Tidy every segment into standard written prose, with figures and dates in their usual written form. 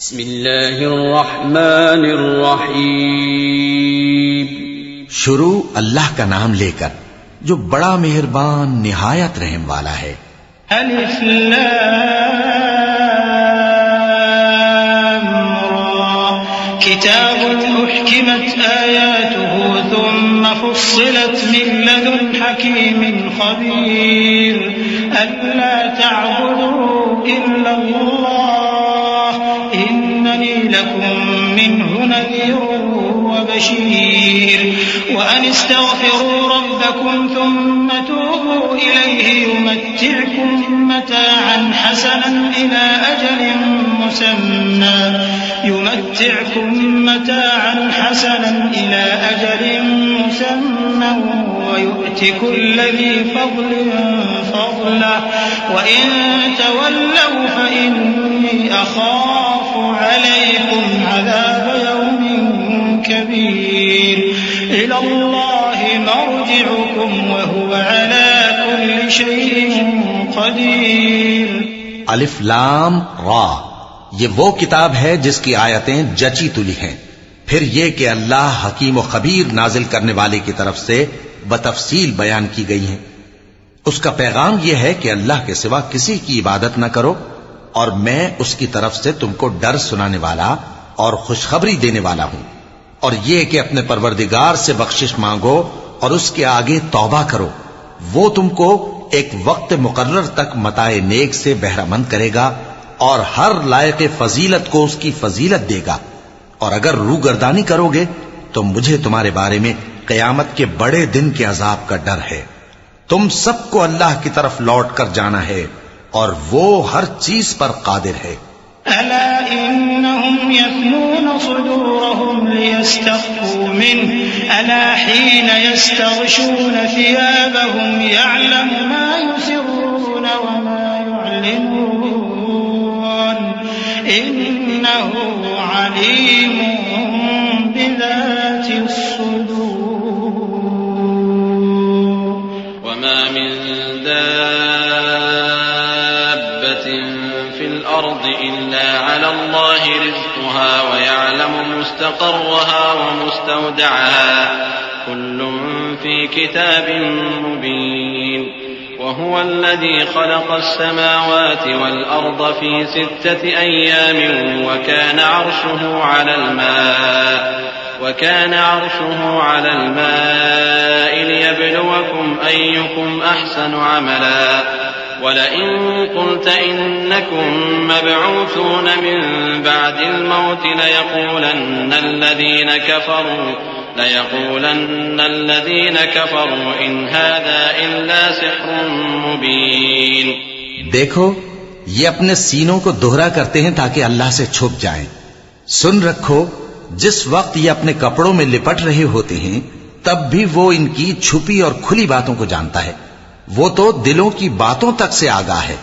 بسم اللہ الرحمن الرحیم. شروع اللہ کا نام لے کر جو بڑا مہربان نہایت رحم والا ہے. الف لام را کتاب احکمت آیاته ثم فصلت من لدن حکیم خبیر الا تعبدوا الا اللہ اننی لکم منه نذیر وبشیر وان استغفروا ربکم ثم توبوا الیہ يمتعكم متاعا حسنا إلى أجل مسمى ويؤت كل ذي فضل فضله وإن تولوا فإني أخاف عليكم عذاب يوم كبير إلى الله مرجعكم وهو على كل شيء قدیر. الف لام را یہ وہ کتاب ہے جس کی آیتیں جچی تلی ہیں. پھر یہ کہ اللہ حکیم و خبیر نازل کرنے والے کی طرف سے بتفصیل بیان کی گئی ہیں. اس کا پیغام یہ ہے کہ اللہ کے سوا کسی کی عبادت نہ کرو اور میں اس کی طرف سے تم کو ڈر سنانے والا اور خوشخبری دینے والا ہوں. اور یہ کہ اپنے پروردگار سے بخشش مانگو اور اس کے آگے توبہ کرو. وہ تم کو ایک وقت مقرر تک متاع نیک سے بہرہ مند کرے گا اور ہر لائق فضیلت کو اس کی فضیلت دے گا. اور اگر روگردانی کرو گے تو مجھے تمہارے بارے میں قیامت کے بڑے دن کے عذاب کا ڈر ہے. تم سب کو اللہ کی طرف لوٹ کر جانا ہے اور وہ ہر چیز پر قادر ہے. ألا إنهم يثنون صدورهم ليستخفوا منه ألا حين يستغشون ثيابهم يعلم ما يسرون وما يعلنون إنه عليم بذات الصدور. وما من دابة في الأرض إلا على الله رزقها ويعلم مستقرها ومستودعها كل في كتاب مبين. وهو الذي خلق السماوات والأرض في 6 أيام وكان عرشه على الماء ليبلوكم أيكم أحسن عملا ولئن قلت إنكم مبعوثون من بعد الموت ليقولن الذين كفروا إن هذا إلا سحر مبين. دیکھو یہ اپنے سینوں کو دوہرا کرتے ہیں تاکہ اللہ سے چھپ جائیں. سن رکھو جس وقت یہ اپنے کپڑوں میں لپٹ رہے ہوتے ہیں تب بھی وہ ان کی چھپی اور کھلی باتوں کو جانتا ہے. وہ تو دلوں کی باتوں تک سے آگاہ ہے.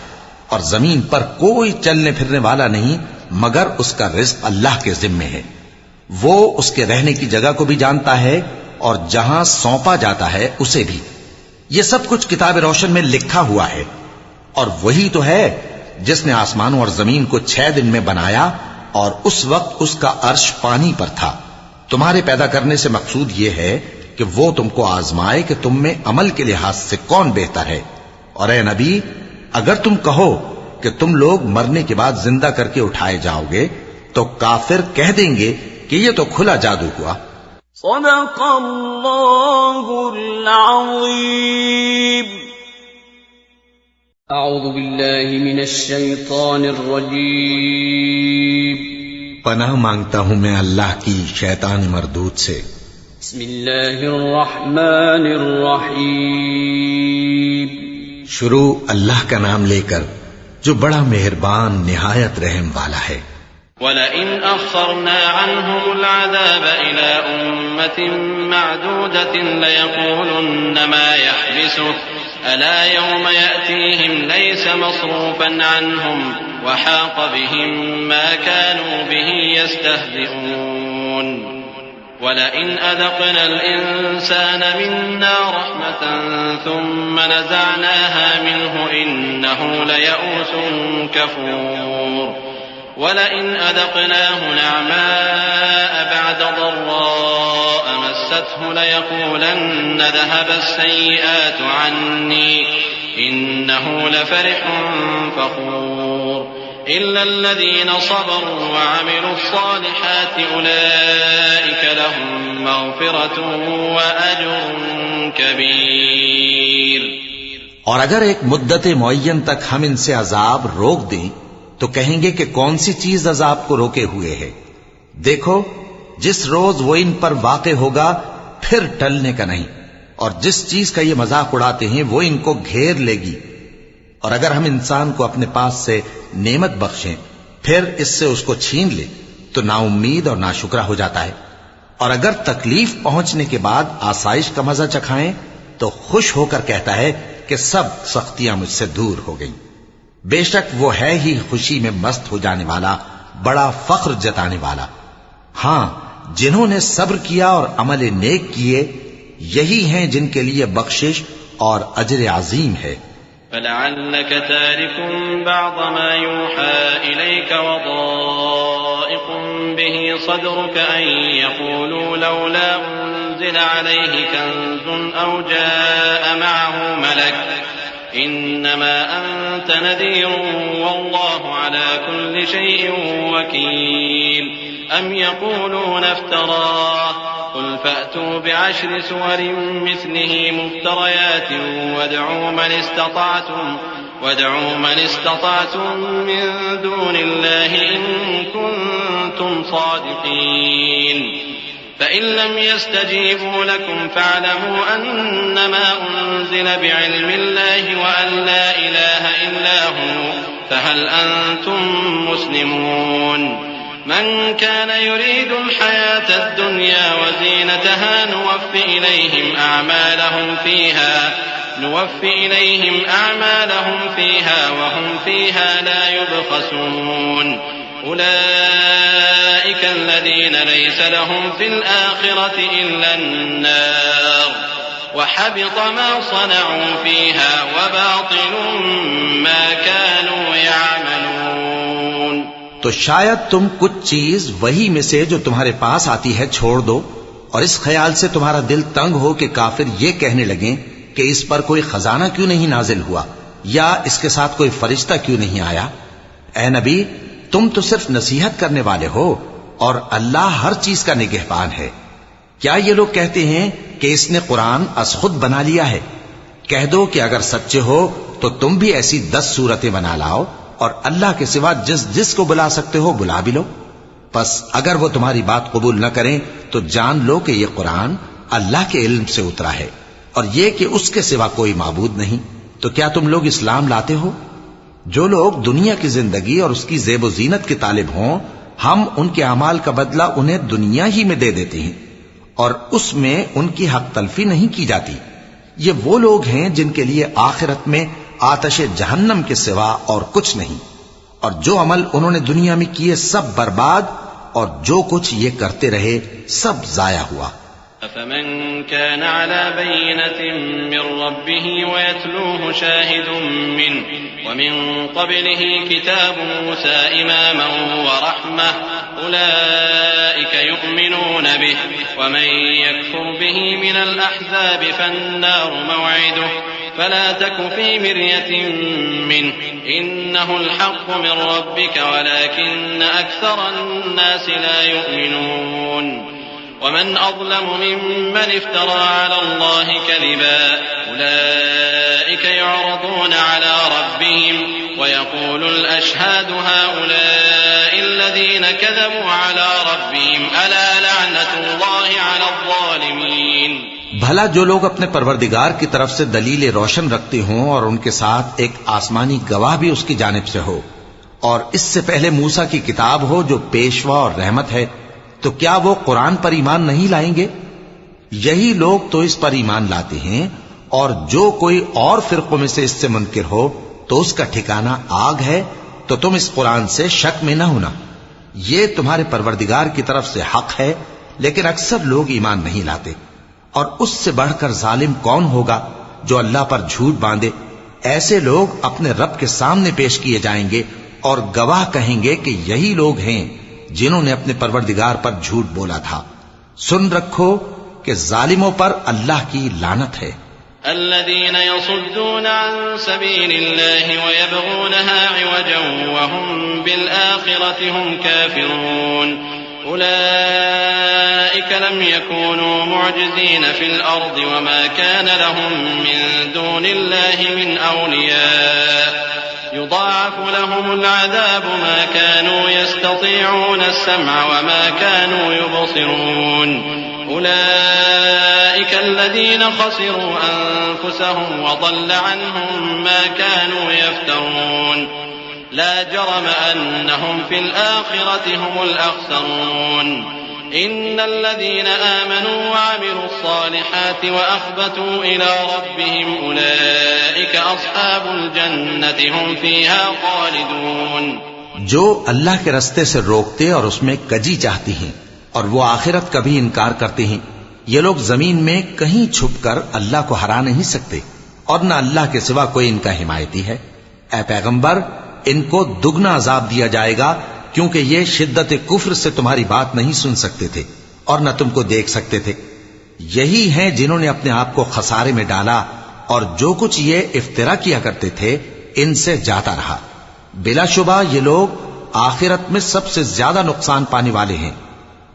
اور زمین پر کوئی چلنے پھرنے والا نہیں مگر اس کا رزق اللہ کے ذمے ہے. وہ اس کے رہنے کی جگہ کو بھی جانتا ہے اور جہاں سونپا جاتا ہے اسے بھی. یہ سب کچھ کتاب روشن میں لکھا ہوا ہے. اور وہی تو ہے جس نے آسمانوں اور زمین کو 6 دن میں بنایا اور اس وقت اس کا عرش پانی پر تھا. تمہارے پیدا کرنے سے مقصود یہ ہے کہ وہ تم کو آزمائے کہ تم میں عمل کے لحاظ سے کون بہتر ہے. اور اے نبی اگر تم کہو کہ تم لوگ مرنے کے بعد زندہ کر کے اٹھائے جاؤ گے تو کافر کہہ دیں گے کہ یہ تو کھلا جادو ہوا. صدق اللہ العظیم. اعوذ باللہ من الشیطان الرجیم. پناہ مانگتا ہوں میں اللہ کی شیطان مردود سے. بسم اللہ الرحمن الرحیم. شروع اللہ کا نام لے کر جو بڑا مہربان نہایت رحم والا ہے. وَلَئِنْ أَخَّرْنَا عَنْهُمُ الْعَذَابَ إِلَىٰ أُمَّةٍ مَّعْدُودَةٍ لَيَقُولُنَّ مَا يَحْبِسُهُ أَلَا يَوْمَ يَأْتِيهِمْ لَيْسَ مَصْرُوفًا عَنْهُمْ وَحَاقَ بِهِم مَّا كَانُوا بِهِ يَسْتَهْزِئُونَ. وَلَئِنْ أَذَقْنَا الْإِنسَانَ مِنَّا رَحْمَةً ثُمَّ نَزَعْنَاهَا مِنْهُ إِنَّهُ لَيَئُوسٌ كَفُورٌ. ولئن أذقناه نعماء بعد ضراء مسته ليقولن ذهب السيئات عني إنه لفرح فخور إلا الذين صبروا وعملوا الصالحات أولئك لهم مغفرة وأجر كبير. اور اگر ایک مدت معین تک ہم ان سے عذاب روک دیں تو کہیں گے کہ کون سی چیز عذاب کو روکے ہوئے ہے؟ دیکھو جس روز وہ ان پر واقع ہوگا پھر ٹلنے کا نہیں، اور جس چیز کا یہ مذاق اڑاتے ہیں وہ ان کو گھیر لے گی. اور اگر ہم انسان کو اپنے پاس سے نعمت بخشیں پھر اس سے اس کو چھین لے تو نا امید اور ناشکرا ہو جاتا ہے. اور اگر تکلیف پہنچنے کے بعد آسائش کا مزہ چکھائیں تو خوش ہو کر کہتا ہے کہ سب سختیاں مجھ سے دور ہو گئیں. بے شک وہ ہے ہی خوشی میں مست ہو جانے والا، بڑا فخر جتانے والا. ہاں جنہوں نے صبر کیا اور عمل نیک کیے یہی ہیں جن کے لیے بخشش اور اجر عظیم ہے. فلعلك تارك بعض ما يوحى إليك وضائق به صدرك أن يقولوا لولا أنزل عليه كنز أو جاء معه ملك إنما أنت نذير والله على كل شيء وكيل. أم يقولون افتراه قل فأتوا بعشر سور مثله مفتريات وادعوا من استطعتم من دون الله إن كنتم صادقين. فإن لم يستجيبوا لكم فاعلموا أنما أنزل بعلم الله وأن لا إله إلا هو فهل أنتم مسلمون. من كان يريد الحياة الدنيا وزينتها نوفي إليهم أعمالهم فيها وهم فيها لا يبخسون. أولئك الذين ليس لهم في الآخرة إلا النار وحبط ما صنعوا فيها وباطل ما كانوا يعملون. تو شاید تم کچھ چیز وہی میں سے جو تمہارے پاس آتی ہے چھوڑ دو، اور اس خیال سے تمہارا دل تنگ ہو کہ کافر یہ کہنے لگیں کہ اس پر کوئی خزانہ کیوں نہیں نازل ہوا یا اس کے ساتھ کوئی فرشتہ کیوں نہیں آیا. اے نبی تم تو صرف نصیحت کرنے والے ہو اور اللہ ہر چیز کا نگہبان ہے. کیا یہ لوگ کہتے ہیں کہ اس نے قرآن از خود بنا لیا ہے؟ کہہ دو کہ اگر سچے ہو تو تم بھی ایسی 10 صورتیں بنا لاؤ اور اللہ کے سوا جس کو بلا سکتے ہو بلا بھی لو. پس اگر وہ تمہاری بات قبول نہ کریں تو جان لو کہ یہ قرآن اللہ کے علم سے اترا ہے اور یہ کہ اس کے سوا کوئی معبود نہیں. تو کیا تم لوگ اسلام لاتے ہو؟ جو لوگ دنیا کی زندگی اور اس کی زیب و زینت کے طالب ہوں ہم ان کے اعمال کا بدلہ انہیں دنیا ہی میں دے دیتے ہیں اور اس میں ان کی حق تلفی نہیں کی جاتی. یہ وہ لوگ ہیں جن کے لیے آخرت میں آتش جہنم کے سوا اور کچھ نہیں، اور جو عمل انہوں نے دنیا میں کیے سب برباد، اور جو کچھ یہ کرتے رہے سب ضائع ہوا. أفمن كان على بينة من ربه ويتلوه شاهد منه ومن قبله كتاب موسى إماما ورحمة أولئك يؤمنون به ومن يكفر به من الأحزاب فالنار موعده فلا تك في مرية منه إنه الحق من ربك ولكن أكثر الناس لا يؤمنون. ومن أظلم ممن افترى على الله كذبا أولئك يعرضون على ربهم ويقول الأشهاد هؤلاء الذين كذبوا على ربهم ألا لعنة الله على الظالمين. بھلا جو لوگ اپنے پروردگار کی طرف سے دلیل روشن رکھتے ہوں اور ان کے ساتھ ایک آسمانی گواہ بھی اس کی جانب سے ہو اور اس سے پہلے موسیٰ کی کتاب ہو جو پیشوا اور رحمت ہے، تو کیا وہ قرآن پر ایمان نہیں لائیں گے؟ یہی لوگ تو اس پر ایمان لاتے ہیں، اور جو کوئی اور فرقوں میں سے اس سے منکر ہو تو اس کا ٹھکانہ آگ ہے. تو تم اس قرآن سے شک میں نہ ہونا، یہ تمہارے پروردگار کی طرف سے حق ہے، لیکن اکثر لوگ ایمان نہیں لاتے. اور اس سے بڑھ کر ظالم کون ہوگا جو اللہ پر جھوٹ باندھے؟ ایسے لوگ اپنے رب کے سامنے پیش کیے جائیں گے اور گواہ کہیں گے کہ یہی لوگ ہیں جنہوں نے اپنے پروردگار پر جھوٹ بولا تھا۔ سن رکھو کہ ظالموں پر اللہ کی لعنت ہے۔ الذين يصدون عن سبيل الله ويبغونها عوجا وهم بالآخرة هم كافرون أولئك لم يكونوا معجزين في الأرض وما كان لهم من دون الله من أولياء يضاعف لهم العذاب ما كانوا يستطيعون السمع وما كانوا يبصرون أولئك الذين خسروا أنفسهم وضل عنهم ما كانوا يفترون لا جرم أنهم في الآخرة هم الأخسرون إن الذين آمنوا وعملوا الصالحات وأخبتوا إلى ربهم أولئك أصحاب الجنة هم فيها خالدون۔ جو اللہ کے رستے سے روکتے اور اس میں کجی چاہتی ہیں اور وہ آخرت کا بھی انکار کرتے ہیں، یہ لوگ زمین میں کہیں چھپ کر اللہ کو ہرا نہیں سکتے اور نہ اللہ کے سوا کوئی ان کا حمایتی ہے۔ اے پیغمبر، ان کو دگنا عذاب دیا جائے گا کیونکہ یہ شدت کفر سے تمہاری بات نہیں سن سکتے تھے اور نہ تم کو دیکھ سکتے تھے۔ یہی ہیں جنہوں نے اپنے آپ کو خسارے میں ڈالا اور جو کچھ یہ افترا کیا کرتے تھے ان سے جاتا رہا۔ بلا شبہ یہ لوگ آخرت میں سب سے زیادہ نقصان پانے والے ہیں۔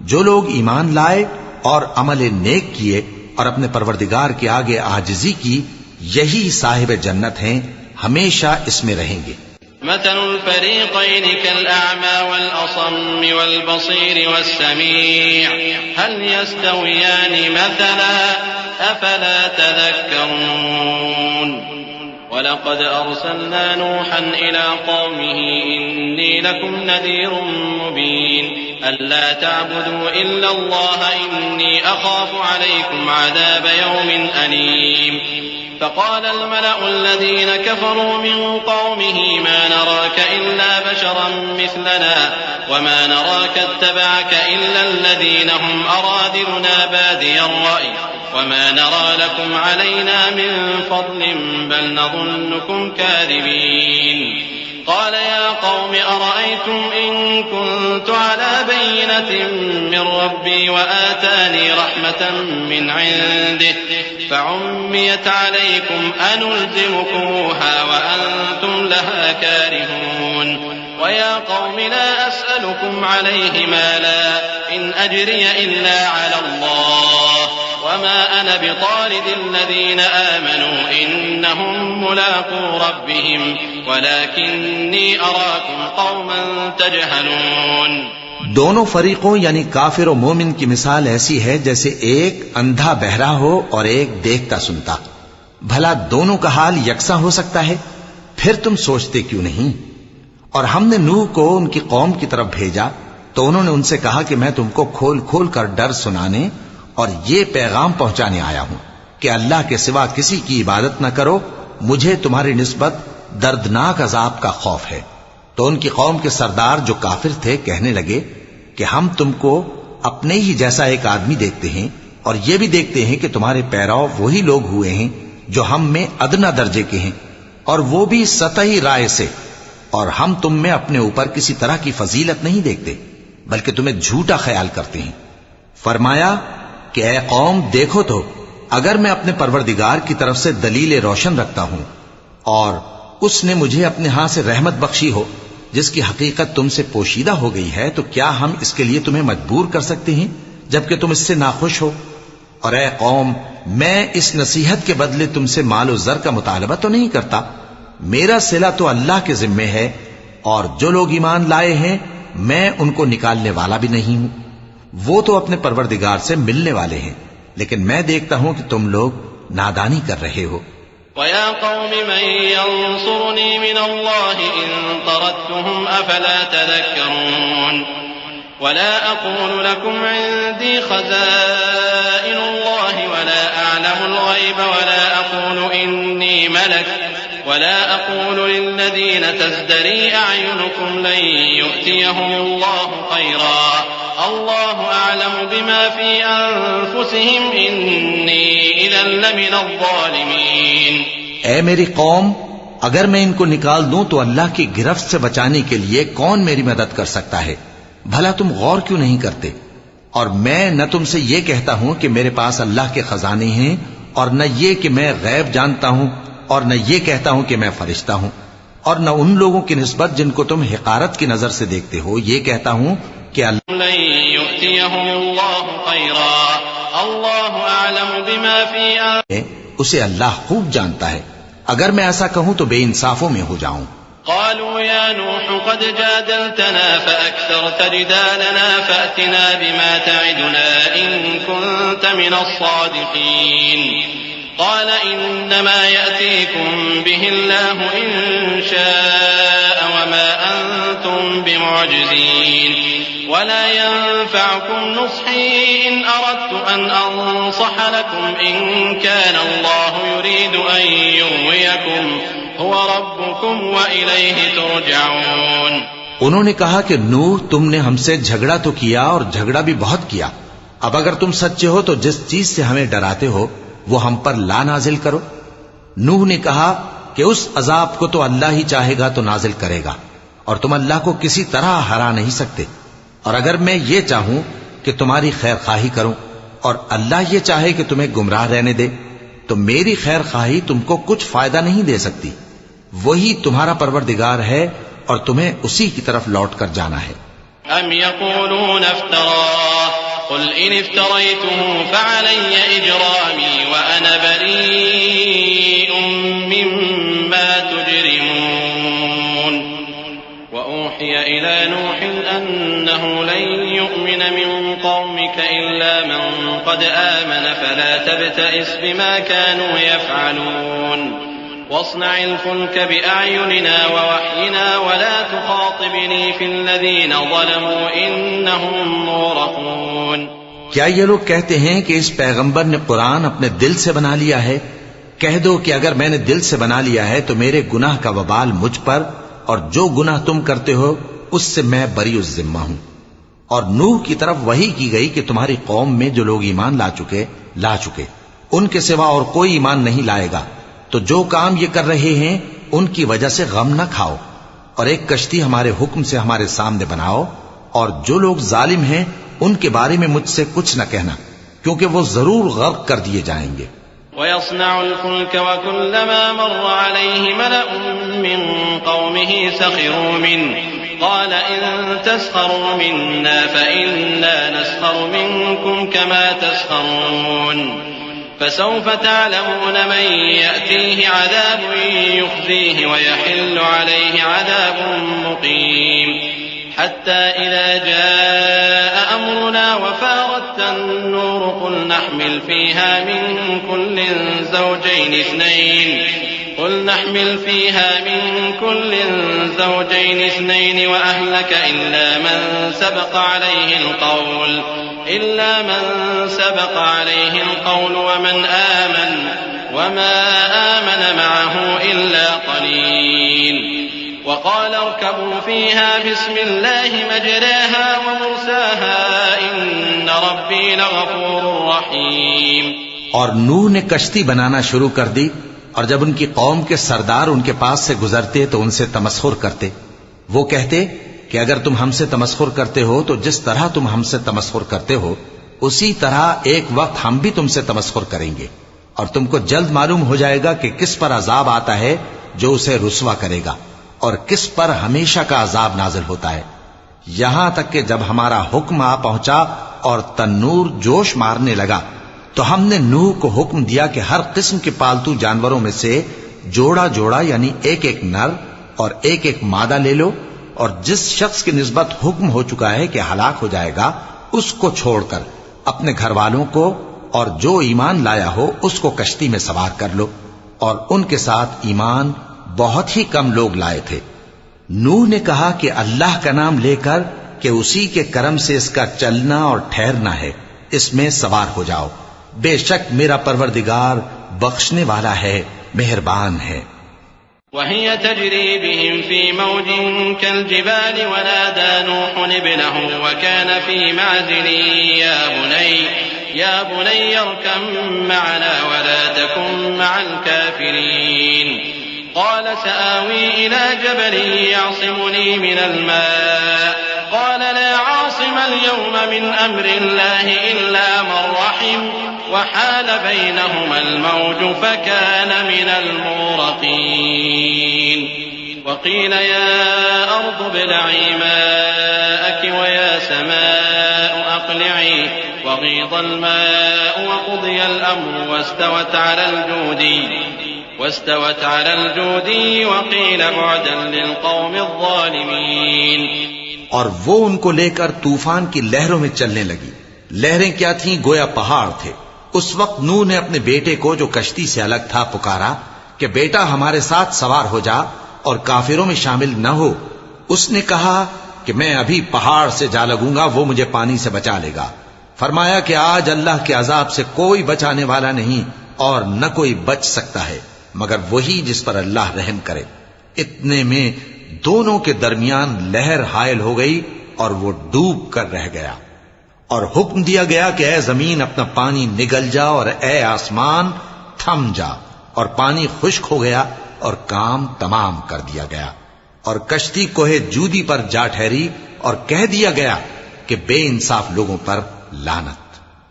جو لوگ ایمان لائے اور عمل نیک کیے اور اپنے پروردگار کے آگے عاجزی کی، یہی صاحب جنت ہیں، ہمیشہ اس میں رہیں گے۔ مثل الفريقين كالأعمى والأصم والبصير والسميع هل يستويان مثلا أفلا تذكرون ولقد أرسلنا نوحا إلى قومه إني لكم نذير مبين ألا تعبدوا إلا الله إني أخاف عليكم عذاب يوم أليم فقال الملأ الذين كفروا من قومه ما نراك إلا بشرا مثلنا وما نراك اتبعك إلا الذين هم أرادلنا بادي الرأي وما نرى لكم علينا من فضل بل نظنكم كاذبين قال يا قوم أرأيتم إن كنت على بينة من ربي وآتاني رحمة من عنده فعميت عليكم أنلزمكموها وأنتم لها كارهون ويا قوم لا أسألكم عليه مالا إن أجري إلا على الله وما أنا بطارد الذين آمنوا إنهم ملاقو ربهم ولكني أراكم قوما تجهلون۔ دونوں فریقوں یعنی کافر و مومن کی مثال ایسی ہے جیسے ایک اندھا بہرا ہو اور ایک دیکھتا سنتا۔ بھلا دونوں کا حال یکساں ہو سکتا ہے؟ پھر تم سوچتے کیوں نہیں؟ اور ہم نے نوح کو ان کی قوم کی طرف بھیجا تو انہوں نے ان سے کہا کہ میں تم کو کھول کھول کر ڈر سنانے اور یہ پیغام پہنچانے آیا ہوں کہ اللہ کے سوا کسی کی عبادت نہ کرو، مجھے تمہاری نسبت دردناک عذاب کا خوف ہے۔ تو ان کی قوم کے سردار جو کافر تھے کہنے لگے کہ ہم تم کو اپنے ہی جیسا ایک آدمی دیکھتے ہیں اور یہ بھی دیکھتے ہیں کہ تمہارے پیرو وہی لوگ ہوئے ہیں جو ہم میں ادنا درجے کے ہیں اور وہ بھی سطحی رائے سے، اور ہم تم میں اپنے اوپر کسی طرح کی فضیلت نہیں دیکھتے بلکہ تمہیں جھوٹا خیال کرتے ہیں۔ فرمایا کہ اے قوم دیکھو تو اگر میں اپنے پروردگار کی طرف سے دلیل روشن رکھتا ہوں اور اس نے مجھے اپنے ہاں سے رحمت بخشی ہو جس کی حقیقت تم سے پوشیدہ ہو گئی ہے، تو کیا ہم اس کے لیے تمہیں مجبور کر سکتے ہیں جبکہ تم اس سے ناخوش ہو؟ اور اے قوم، میں اس نصیحت کے بدلے تم سے مال و زر کا مطالبہ تو نہیں کرتا، میرا صلہ تو اللہ کے ذمے ہے، اور جو لوگ ایمان لائے ہیں میں ان کو نکالنے والا بھی نہیں ہوں، وہ تو اپنے پروردگار سے ملنے والے ہیں، لیکن میں دیکھتا ہوں کہ تم لوگ نادانی کر رہے ہو۔ وَيَا قَوْمِ مَن يَنصُرُنِي مِنَ اللَّهِ إِن طَرَدتُّهُمْ أَفَلَا تَذَكَّرُونَ وَلَا أَقُولُ لَكُمْ عِندِي خَزَائِنُ اللَّهِ وَلَا أَعْلَمُ الْغَيْبَ وَلَا أَقُولُ إِنِّي مَلَكٌ وَلَا أَقُولُ لِلَّذِينَ تَزْدَرِي أَعْيُنُكُمْ لَن يُؤْتِيَهُمُ اللَّهُ خَيْرًا اللہ اعلم بما فی انفسهم انی اذا لمن الظالمین۔ اے میری قوم، اگر میں ان کو نکال دوں تو اللہ کی گرفت سے بچانے کے لیے کون میری مدد کر سکتا ہے؟ بھلا تم غور کیوں نہیں کرتے؟ اور میں نہ تم سے یہ کہتا ہوں کہ میرے پاس اللہ کے خزانے ہیں، اور نہ یہ کہ میں غیب جانتا ہوں، اور نہ یہ کہتا ہوں کہ میں فرشتہ ہوں، اور نہ ان لوگوں کی نسبت جن کو تم حقارت کی نظر سے دیکھتے ہو یہ کہتا ہوں کہ لن يؤتيهم الله خيرا الله اعلم بما في اسے اللہ خوب جانتا ہے. اگر میں ایسا کہوں تو بے انصافوں میں ہو جاؤں. قالوا يا نوح قد جادلتنا فأكثرت جدالنا فأتنا بما تعدنا إن كنت من الصادقين قال إنما يأتيكم به الله إن شاء وما أنتم بمعجزين ولا ينفعكم نصحي إن أردت أن أنصح لكم إن كان الله يريد أن يغويكم هو ربكم وإليه ترجعون. انہوں نے کہا کہ نوح تم نے ہم سے جھگڑا تو کیا اور جھگڑا بھی بہت کیا. اب اگر تم سچے ہو تو جس چیز سے ہمیں ڈراتے ہو وہ ہم پر لا نازل کرو. نوح نے کہا کہ اس عذاب کو تو اللہ ہی چاہے گا تو نازل کرے گا اور تم اللہ کو کسی طرح ہرا نہیں سکتے. اور اگر میں یہ چاہوں کہ تمہاری خیر خواہی کروں اور اللہ یہ چاہے کہ تمہیں گمراہ رہنے دے تو میری خیر خواہی تم کو کچھ فائدہ نہیں دے سکتی. وہی تمہارا پروردگار ہے اور تمہیں اسی کی طرف لوٹ کر جانا ہے. ام يقولون افتراه قل ان افتريته فعلي اجرامي وانا بريء مما تجرمون واوحي الى نوح انه لن يؤمن من قومك الا من قد آمن فلا تبتئس بما كانوا يفعلون واصنع الفلك بأعيننا ووحينا ولا تخاطبني في الذين ظلموا إنهم مغرقون. کیا یہ لوگ کہتے ہیں کہ اس پیغمبر نے قرآن اپنے دل سے بنا لیا ہے؟ کہہ دو کہ اگر میں نے دل سے بنا لیا ہے تو میرے گناہ کا وبال مجھ پر، اور جو گناہ تم کرتے ہو اس سے میں بری الذمہ ہوں. اور نوح کی طرف وحی کی گئی کہ تمہاری قوم میں جو لوگ ایمان لا چکے ان کے سوا اور کوئی ایمان نہیں لائے گا. تو جو کام یہ کر رہے ہیں ان کی وجہ سے غم نہ کھاؤ، اور ایک کشتی ہمارے حکم سے ہمارے سامنے بناؤ، اور جو لوگ ظالم ہیں ان کے بارے میں مجھ سے کچھ نہ کہنا کیونکہ وہ ضرور غرق کر دیے جائیں گے. وَيَصْنَعُ الْفُلْكَ وَكُلَّمَا مَرَّ عَلَيْهِ مَلَأٌ مِّن قَوْمِهِ سَخِرُوا مِنْهُ قَالَ إِن تَسْخَرُوا مِنَّا فَإِنَّا نَسْخَرُ مِنكُمْ كَمَا تَسْخَرُونَ فسوف تعلمون من يأتيه عذاب يخزيه ويحل عليه عذاب مقيم حتى إذا جاء أمرنا وفارت النور قل نحمل فيها من كل زوجين اثنين وأهلك إلا من سبق عليه القول ومن آمن وما آمن معه إلا قليل وقال اركبوا فيها بسم الله مجراها ومرساها إن ربي لغفور رحيم. اور نوح نے کشتی بنانا شروع کر دی، اور جب ان کی قوم کے سردار ان کے پاس سے گزرتے تو ان سے تمسخر کرتے. وہ کہتے کہ اگر تم ہم سے تمسخر کرتے ہو تو جس طرح تم ہم سے تمسخر کرتے ہو اسی طرح ایک وقت ہم بھی تم سے تمسخر کریں گے، اور تم کو جلد معلوم ہو جائے گا کہ کس پر عذاب آتا ہے جو اسے رسوا کرے گا اور کس پر ہمیشہ کا عذاب نازل ہوتا ہے. یہاں تک کہ جب ہمارا حکم آ پہنچا اور تنور جوش مارنے لگا تو ہم نے نوح کو حکم دیا کہ ہر قسم کے پالتو جانوروں میں سے جوڑا جوڑا یعنی ایک ایک نر اور ایک ایک مادہ لے لو، اور جس شخص کی نسبت حکم ہو چکا ہے کہ ہلاک ہو جائے گا اس کو چھوڑ کر اپنے گھر والوں کو اور جو ایمان لایا ہو اس کو کشتی میں سوار کر لو. اور ان کے ساتھ ایمان بہت ہی کم لوگ لائے تھے. نوح نے کہا کہ اللہ کا نام لے کر کہ اسی کے کرم سے اس کا چلنا اور ٹھہرنا ہے، اس میں سوار ہو جاؤ. بے شک میرا پروردگار بخشنے والا ہے، مہربان ہے. وهي تجري بهم في موج كالجبال ونادى نوح ابنه وكان في معزل يا بني اركب معنا ولا تكن مع الكافرين قال سآوي إلى جبل يعصمني من الماء قال لا عاصم اليوم من أمر الله إلا من رحم وحال بينهما الموج فكان من المغرقين وقيل يا أرض ابلعي ماءك ويا سماء أقلعي وغيض الماء وقضي الأمر واستوت على الجودي وقيل بعدا للقوم الظالمين. اور وہ ان کو لے کر طوفان کی لہروں میں چلنے لگی. لہریں کیا تھیں؟ گویا پہاڑ تھے. اس وقت نوح نے اپنے بیٹے کو جو کشتی سے الگ تھا پکارا کہ بیٹا ہمارے ساتھ سوار ہو جا اور کافروں میں شامل نہ ہو. اس نے کہا کہ میں ابھی پہاڑ سے جا لگوں گا، وہ مجھے پانی سے بچا لے گا. فرمایا کہ آج اللہ کے عذاب سے کوئی بچانے والا نہیں اور نہ کوئی بچ سکتا ہے مگر وہی جس پر اللہ رحم کرے. اتنے میں دونوں کے درمیان لہر حائل ہو گئی اور وہ ڈوب کر رہ گیا. اور حکم دیا گیا کہ اے زمین اپنا پانی نگل جا اور اے آسمان تھم جا، اور پانی خشک ہو گیا اور کام تمام کر دیا گیا. اور کشتی کوہ جودی پر جا ٹھہری اور کہہ دیا گیا کہ بے انصاف لوگوں پر لعنت.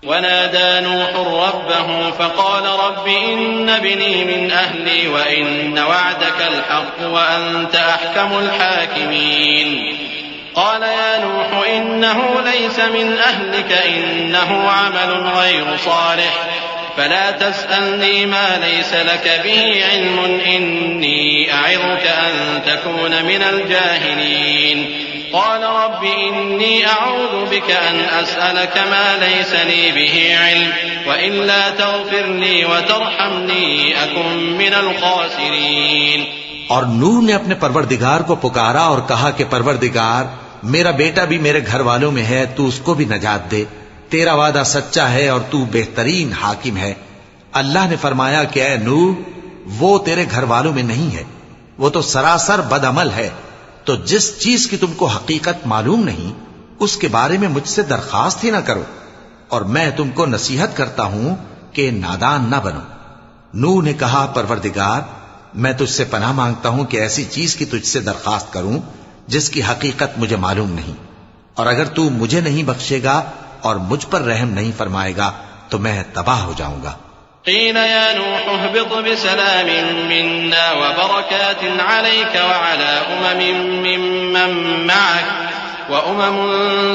ونادى نوح ربه فقال رب إن ابني من أهلي وإن وعدك الحق وأنت أحكم الحاكمين. قال يا نوح إنه ليس من أهلك إنه عمل غير صالح فلا تسألني ما ليس لك به علم إني أعظك أن تكون من الجاهلين. قال رب إني أعوذ بك أن أسألك ما ليس لي به علم وإلا تغفر لي وترحمني أكن من الخاسرين. اور نوح نے اپنے پروردگار کو پکارا اور کہا کہ پروردگار میرا بیٹا بھی میرے گھر والوں میں ہے، تو اس کو بھی نجات دے. تیرا وعدہ سچا ہے اور تو بہترین حاکم ہے. اللہ نے فرمایا کہ اے نوح وہ تیرے گھر والوں میں نہیں ہے، وہ تو سراسر بد عمل ہے. تو جس چیز کی تم کو حقیقت معلوم نہیں اس کے بارے میں مجھ سے درخواست ہی نہ کرو، اور میں تم کو نصیحت کرتا ہوں کہ نادان نہ بنو. نوح نے کہا پروردگار میں تجھ سے پناہ مانگتا ہوں کہ ایسی چیز کی تجھ سے درخواست کروں جس کی حقیقت مجھے معلوم نہیں، اور اگر تو مجھے نہیں بخشے گا اور مجھ پر رحم نہیں فرمائے گا تو میں تباہ ہو جاؤں گا. قيل يا نوح اهبط بسلام منا وبركات عليك وعلى ممن معك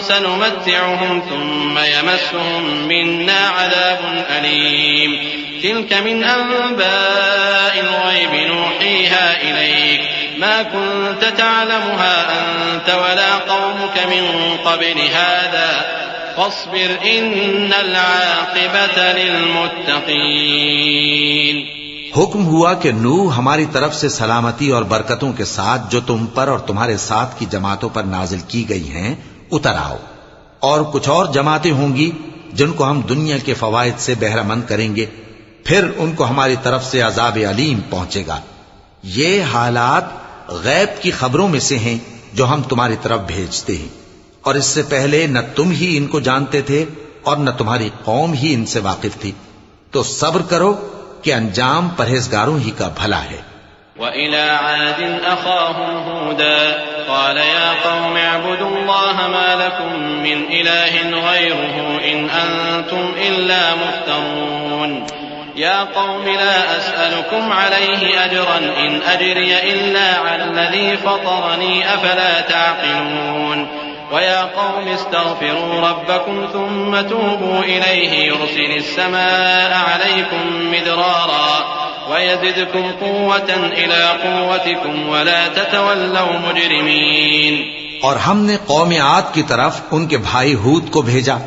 سنمتعهم ثم يمسهم منا عذاب أليم. تلك من أنباء الغيب نوحيها إليك ما كنت تعلمها أنت ولا قومك من قبل هذا فاصبر ان العاقبۃ للمتقین. حکم ہوا کہ نوح ہماری طرف سے سلامتی اور برکتوں کے ساتھ جو تم پر اور تمہارے ساتھ کی جماعتوں پر نازل کی گئی ہیں اتر آؤ، اور کچھ اور جماعتیں ہوں گی جن کو ہم دنیا کے فوائد سے بہرہ مند کریں گے، پھر ان کو ہماری طرف سے عذاب علیم پہنچے گا. یہ حالات غیب کی خبروں میں سے ہیں جو ہم تمہاری طرف بھیجتے ہیں، اور اس سے پہلے نہ تم ہی ان کو جانتے تھے اور نہ تمہاری قوم ہی ان سے واقف تھی. تو صبر کرو کہ انجام پرہیزگاروں ہی کا بھلا ہے. وَإِلَىٰ عَادٍ أَخَاهُمْ هُودًا قَالَ يَا قَوْمِ اعْبُدُوا اللَّهَ مَا لَكُم مِّنْ إِلَٰهٍ غَيْرُهُ إِنْ أَنتُمْ إِلَّا مُفْتَرُونَ. يَا قَوْمِ لَا أَسْأَلُكُمْ عَلَيْهِ أَجْرًا إِنْ أَجْرِيَ إِلَّا عَلَى الَّذِي فَطَرَنِي أَفَلَا تَعْقِلُونَ. وَيَا قَوْمِ اسْتَغْفِرُوا رَبَّكُمْ ثُمَّ تُوبُوا إِلَيْهِ يُرْسِلِ السَّمَاءَ عَلَيْكُمْ مِدْرَارًا وَيَزِدْكُمْ قُوَّةً إِلَىٰ قُوَّتِكُمْ وَلَا تَتَوَلَّوْا مُجْرِمِينَ. اور ہم نے قوم عاد کی طرف ان کے بھائی ہود کو بھیجا.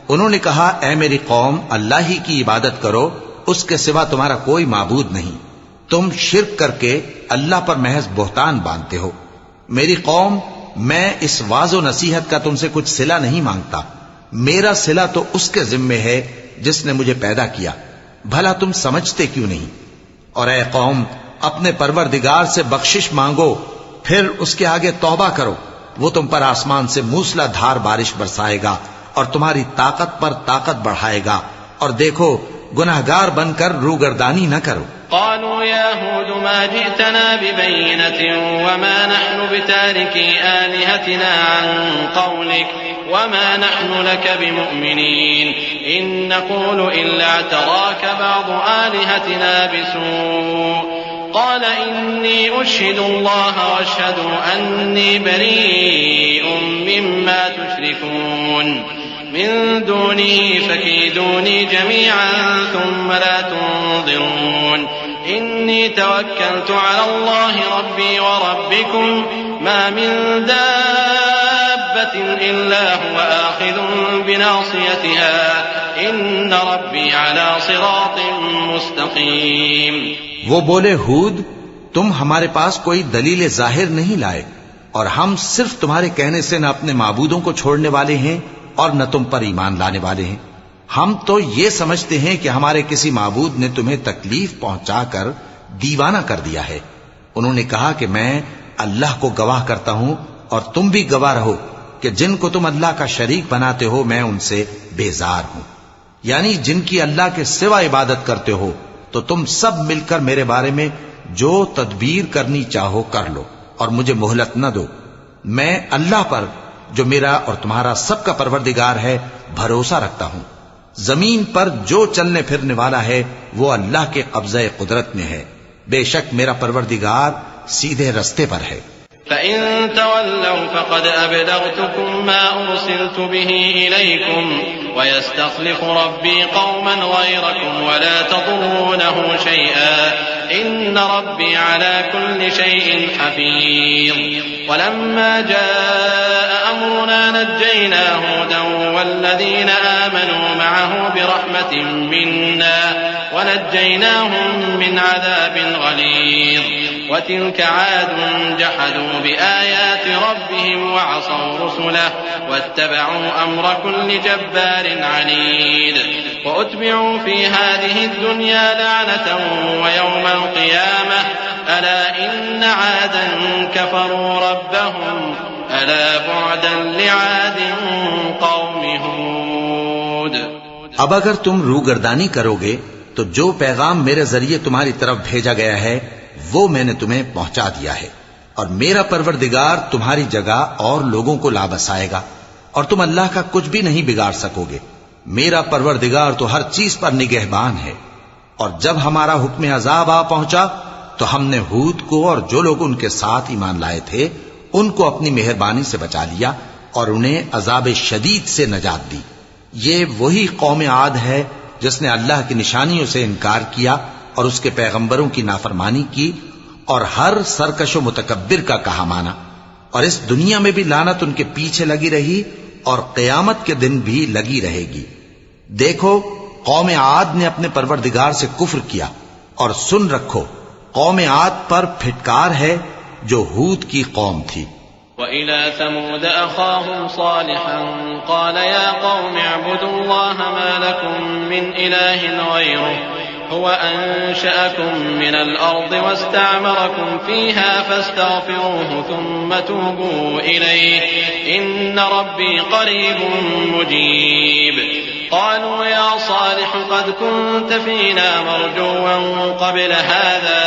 انہوں نے کہا اے میری قوم اللہ ہی کی عبادت کرو، اس کے سوا تمہارا کوئی معبود نہیں. تم شرک کر کے اللہ پر محض بہتان باندھتے ہو. میری قوم میں اس واض و نصیحت کا تم سے کچھ صلہ نہیں مانگتا، میرا صلہ تو اس کے ذمے ہے جس نے مجھے پیدا کیا. بھلا تم سمجھتے کیوں نہیں؟ اور اے قوم اپنے پروردگار سے بخشش مانگو، پھر اس کے آگے توبہ کرو، وہ تم پر آسمان سے موسلا دھار بارش برسائے گا اور تمہاری طاقت پر طاقت بڑھائے گا. اور دیکھو گناہگار بن کر روگردانی نہ کرو. قالوا يا هود ما جئتنا ببينة وما نحن بتاركي آلهتنا عن قولك وما نحن لك بمؤمنين إن نقول إلا اعتراك بعض آلهتنا بسوء قال إني أشهد الله واشهدوا أني بريء مما تشركون من دونه فكيدوني جميعا ثم لا تنظرون إني توكلت على الله ربي وربكم ما من دابة إلا هو آخذ بناصيتها إن ربي على صراط مستقيم. وہ بولے ہود تم ہمارے پاس کوئی دلیل ظاہر نہیں لائے اور ہم صرف تمہارے کہنے سے نہ اپنے معبودوں کو چھوڑنے والے ہیں اور نہ تم پر ایمان لانے والے ہیں. ہم تو یہ سمجھتے ہیں کہ ہمارے کسی معبود نے تمہیں تکلیف پہنچا کر دیوانہ کر دیا ہے. انہوں نے کہا کہ میں اللہ کو گواہ کرتا ہوں اور تم بھی گواہ رہو کہ جن کو تم اللہ کا شریک بناتے ہو میں ان سے بیزار ہوں. یعنی جن کی اللہ کے سوا عبادت کرتے ہو تو تم سب مل کر میرے بارے میں جو تدبیر کرنی چاہو کر لو اور مجھے مہلت نہ دو. میں اللہ پر جو میرا اور تمہارا سب کا پروردگار ہے بھروسہ رکھتا ہوں. زمین پر جو چلنے پھرنے والا ہے وہ اللہ کے قبضہ قدرت میں ہے. بے شک میرا پروردگار سیدھے رستے پر ہے. فَإِن تَوَلَّوْا فَقَدْ أَبْلَغْتُكُم مَّا أُرْسِلْتُ بِهِ إِلَيْكُمْ وَيَسْتَخْلِفُ رَبِّي قَوْمًا غَيْرَكُمْ وَلَا تَضُرُّونَهُ شَيْئًا إِنَّ رَبِّي عَلَى كُلِّ شَيْءٍ حَفِيظٌ. وَلَمَّا جَاءَ أَمْرُنَا نَجَّيْنَا هُودًا وَالَّذِينَ آمَنُوا مَعَهُ بِرَحْمَةٍ مِّنَّا ونجيناهم من عذاب غليظ. وتلك عاد جحدوا بآيات ربهم وعصوا رسله واتبعوا أمر كل جبار عنيد. وأتبعوا في هذه الدنيا لعنة ويوم القيامة ألا إن عادا كفروا ربهم ألا بعدا لعاد قوم هود. اب اگر تم روگردانی کرو گے تو جو پیغام میرے ذریعے تمہاری طرف بھیجا گیا ہے وہ میں نے تمہیں پہنچا دیا ہے اور میرا پروردگار تمہاری جگہ اور لوگوں کو لا بسائے گا اور تم اللہ کا کچھ بھی نہیں بگاڑ سکو گے. میرا پروردگار تو ہر چیز پر نگہبان ہے. اور جب ہمارا حکم عذاب آ پہنچا تو ہم نے ہود کو اور جو لوگ ان کے ساتھ ایمان لائے تھے ان کو اپنی مہربانی سے بچا لیا اور انہیں عذاب شدید سے نجات دی. یہ وہی قوم عاد ہے جس نے اللہ کی نشانیوں سے انکار کیا اور اس کے پیغمبروں کی نافرمانی کی اور ہر سرکش و متکبر کا کہا مانا. اور اس دنیا میں بھی لعنت ان کے پیچھے لگی رہی اور قیامت کے دن بھی لگی رہے گی. دیکھو قوم عاد نے اپنے پروردگار سے کفر کیا اور سن رکھو قوم عاد پر پھٹکار ہے جو ہود کی قوم تھی. وَإِلَى ثَمُودَ أَخَاهُمْ صَالِحًا قَالَ يَا قَوْمِ اعْبُدُوا اللَّهَ مَا لَكُم مِّنْ إِلَٰهٍ غَيْرُهُ هُوَ أَنشَأَكُم مِّنَ الْأَرْضِ وَاسْتَعْمَرَكُمْ فِيهَا فَاسْتَغْفِرُوهُ ثُمَّ تُوبُوا إِلَيْهِ إِنَّ رَبِّي قَرِيبٌ مُّجِيبٌ. قالوا يا صالح قد كنت فينا مرجوا قبل هذا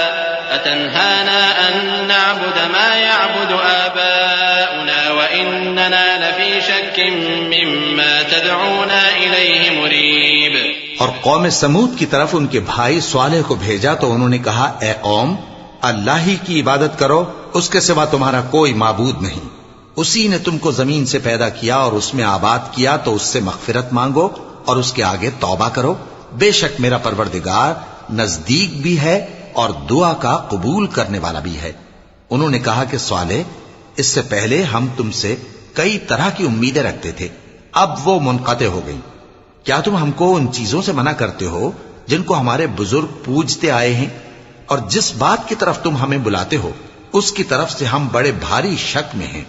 أتنهانا أن نعبد ما يعبد آباؤنا وإننا لفي شك مما تدعونا إليه مريب. اور قوم سمود کی طرف ان کے بھائی صالح کو بھیجا تو انہوں نے کہا اے قوم اللہ ہی کی عبادت کرو اس کے سوا تمہارا کوئی معبود نہیں. اسی نے تم کو زمین سے پیدا کیا اور اس میں آباد کیا تو اس سے مغفرت مانگو اور اس کے آگے توبہ کرو. بے شک میرا پروردگار نزدیک بھی ہے اور دعا کا قبول کرنے والا بھی ہے. انہوں نے کہا کہ صالح اس سے پہلے ہم تم سے کئی طرح کی امیدیں رکھتے تھے اب وہ منقطع ہو گئی. کیا تم ہم کو ان چیزوں سے منع کرتے ہو جن کو ہمارے بزرگ پوجتے آئے ہیں اور جس بات کی طرف تم ہمیں بلاتے ہو اس کی طرف سے ہم بڑے بھاری شک میں ہیں.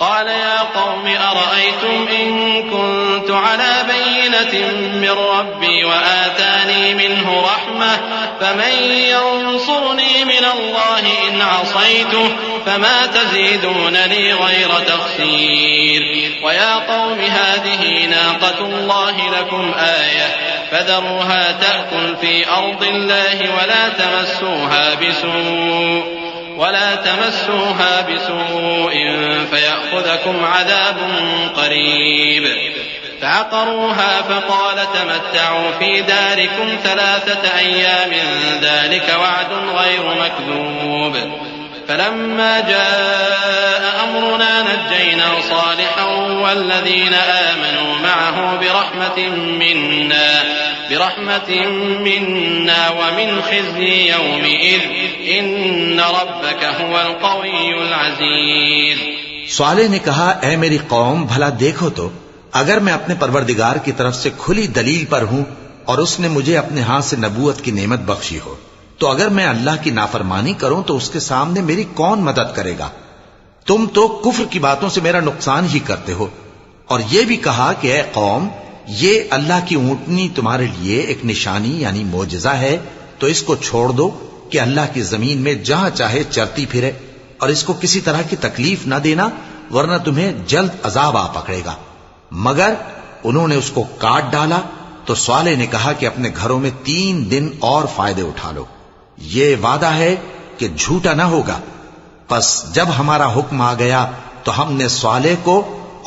قال يا قوم أرأيتم إن كنت على بينة من ربي وآتاني منه رحمة فمن ينصرني من الله إن عصيته فما تزيدونني غير تخسير. ويا قوم هذه ناقة الله لكم آية فذروها تأكل في أرض الله ولا تمسوها بسوء فيأخذكم عذاب قريب فعقروها فقال تمتعوا في داركم 3 أيام ذلك وعد غير مكذوب فلما جاء أمرنا نجينا صالحا والذين آمنوا معه برحمة منا ومن خزي يومئذ إن ربك هو القوي العزيز. صالح نے کہا اے میری قوم بھلا دیکھو تو اگر میں اپنے پروردگار کی طرف سے کھلی دلیل پر ہوں اور اس نے مجھے اپنے ہاں سے نبوت کی نعمت بخشی ہو تو اگر میں اللہ کی نافرمانی کروں تو اس کے سامنے میری کون مدد کرے گا؟ تم تو کفر کی باتوں سے میرا نقصان ہی کرتے ہو. اور یہ بھی کہا کہ اے قوم یہ اللہ کی اونٹنی تمہارے لیے ایک نشانی یعنی معجزہ ہے تو اس کو چھوڑ دو کہ اللہ کی زمین میں جہاں چاہے چرتی پھرے اور اس کو کسی طرح کی تکلیف نہ دینا ورنہ تمہیں جلد عذاب آ پکڑے گا. مگر انہوں نے اس کو کاٹ ڈالا تو صالح نے کہا کہ اپنے گھروں میں 3 دن اور فائدے اٹھا لو، یہ وعدہ ہے کہ جھوٹا نہ ہوگا. پس جب ہمارا حکم آ گیا تو ہم نے صالح کو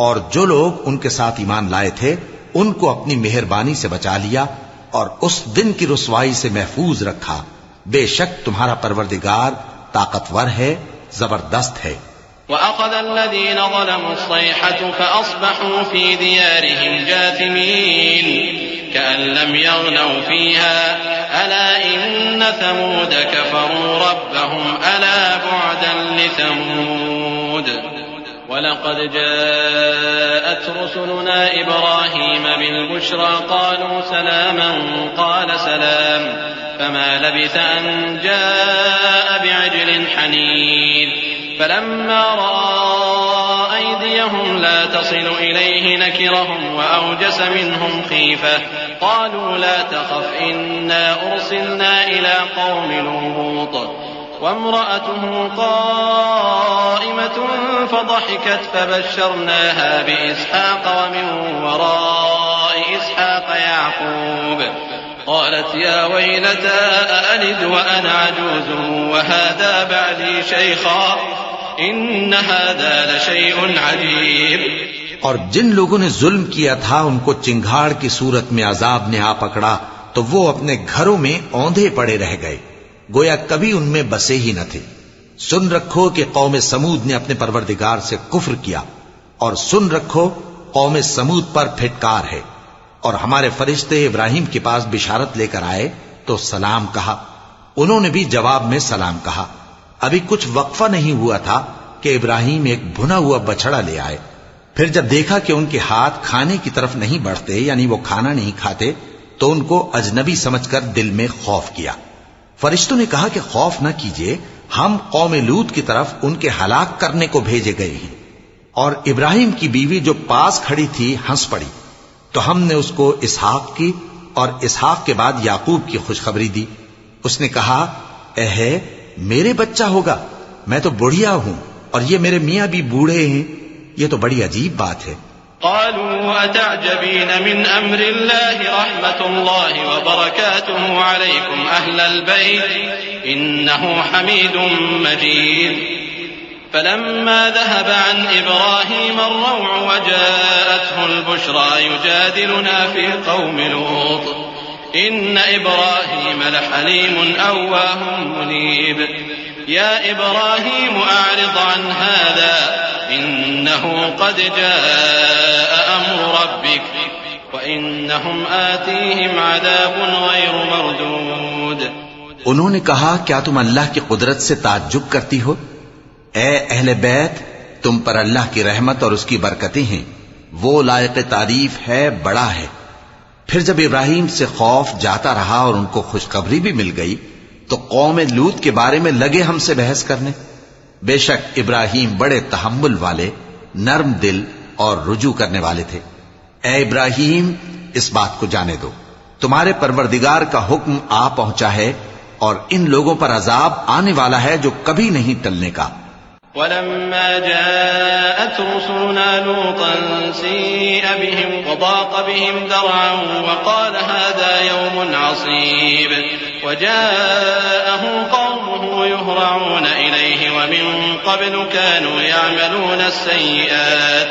اور جو لوگ ان کے ساتھ ایمان لائے تھے ان کو اپنی مہربانی سے بچا لیا اور اس دن کی رسوائی سے محفوظ رکھا. بے شک تمہارا پروردگار طاقتور ہے، زبردست ہے. وأخذ الذين ظلموا الصيحة فأصبحوا في ديارهم جاثمين كأن لم يغنوا فيها ألا إن ثمود كفروا ربهم ألا بعدا لثمود. ولقد جاءت رسلنا إبراهيم بالبشرى قالوا سلاما قال سلام فما لبث أن جاء بعجل حنيذ فلما رأى أيديهم لا تصل إليه نكرهم وأوجس منهم خيفة قالوا لا تخف إنا أرسلنا إلى قوم لوط وامرأته قائمة فضحكت فبشرناها بإسحاق ومن وراء إسحاق يعقوب قالت يا ويلتى أألد وأنا عجوز وهذا بعلي شيخا إن هذا لشيء عجيب. اور جن لوگوں نے ظلم کیا تھا ان کو چنگھاڑ کی صورت میں عذاب نے آ پکڑا تو وہ اپنے گھروں میں اوندھے پڑے رہ گئے گویا کبھی ان میں بسے ہی نہ تھے. سن رکھو کہ قوم سمود نے اپنے پروردگار سے کفر کیا اور سن رکھو قوم سمود پر پھٹکار ہے. اور ہمارے فرشتے ابراہیم کے پاس بشارت لے کر آئے تو سلام کہا، انہوں نے بھی جواب میں سلام کہا. ابھی کچھ وقفہ نہیں ہوا تھا کہ ابراہیم ایک بھنا ہوا بچڑا لے آئے. پھر جب دیکھا کہ ان کے ہاتھ کھانے کی طرف نہیں بڑھتے یعنی وہ کھانا نہیں کھاتے تو ان کو اجنبی سمجھ کر دل میں خوف کیا. فرشتوں نے کہا کہ خوف نہ کیجیے، ہم قوم لوط کی طرف ان کے ہلاک کرنے کو بھیجے گئے ہیں. اور ابراہیم کی بیوی جو پاس کھڑی تھی ہنس پڑی تو ہم نے اس کو اسحاق کی اور اسحاق کے بعد یعقوب کی خوشخبری دی. اس نے کہا اے میرے بچہ ہوگا، میں تو بڑھیا ہوں اور یہ میرے میاں بھی بوڑھے ہیں، یہ تو بڑی عجیب بات ہے. قالوا أتعجبين من أمر الله رحمة الله وبركاته عليكم أهل البيت إنه حميد مجيد. فلما ذهب عن إبراهيم الروع وجاءته البشرى يجادلنا في قوم لوط إن إبراهيم لحليم أواه منيب. يا إبراهيم أعرض عن هذا إنه قد جاء أمر ربك وإنهم آتيهم عذاب غير مردود. انہوں نے کہا کیا تم اللہ کی قدرت سے تعجب کرتی ہو؟ اے اہل بیت تم پر اللہ کی رحمت اور اس کی برکتیں ہیں، وہ لائق تعریف ہے، بڑا ہے. پھر جب ابراہیم سے خوف جاتا رہا اور ان کو خوشخبری بھی مل گئی تو قوم لوط کے بارے میں لگے ہم سے بحث کرنے. بے شک ابراہیم بڑے تحمل والے، نرم دل اور رجوع کرنے والے تھے. اے ابراہیم اس بات کو جانے دو تمہارے پروردگار کا حکم آ پہنچا ہے اور ان لوگوں پر عذاب آنے والا ہے جو کبھی نہیں ٹلنے کا. ولما جاءت رسلنا لوطا سيء بهم وضاق بهم ذرعا وقال هذا يوم عصيب وجاءه قومه يهرعون إليه ومن قبل كانوا يعملون السيئات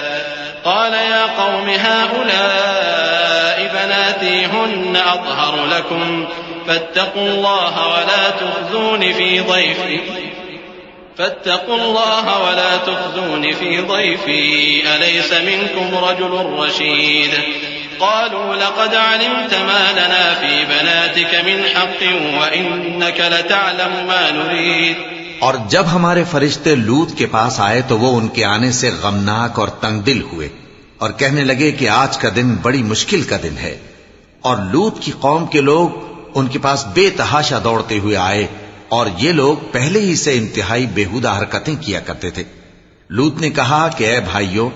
قال يا قوم هؤلاء بناتي هن أطهر لكم فاتقوا الله ولا تخزون في ضيفي أليس منكم رجل رشيد قالوا لقد علمت ما لنا في بناتك من حق وإنك لتعلم ما نريد. اور جب ہمارے فرشتے لوط کے پاس آئے تو وہ ان کے آنے سے غمناک اور تنگ دل ہوئے اور کہنے لگے کہ آج کا دن بڑی مشکل کا دن ہے. اور لوط کی قوم کے لوگ ان کے پاس بے تحاشا دوڑتے ہوئے آئے اور یہ لوگ پہلے ہی سے انتہائی بیہودہ حرکتیں کیا کرتے تھے. لوط نے کہا کہ اے بھائیو،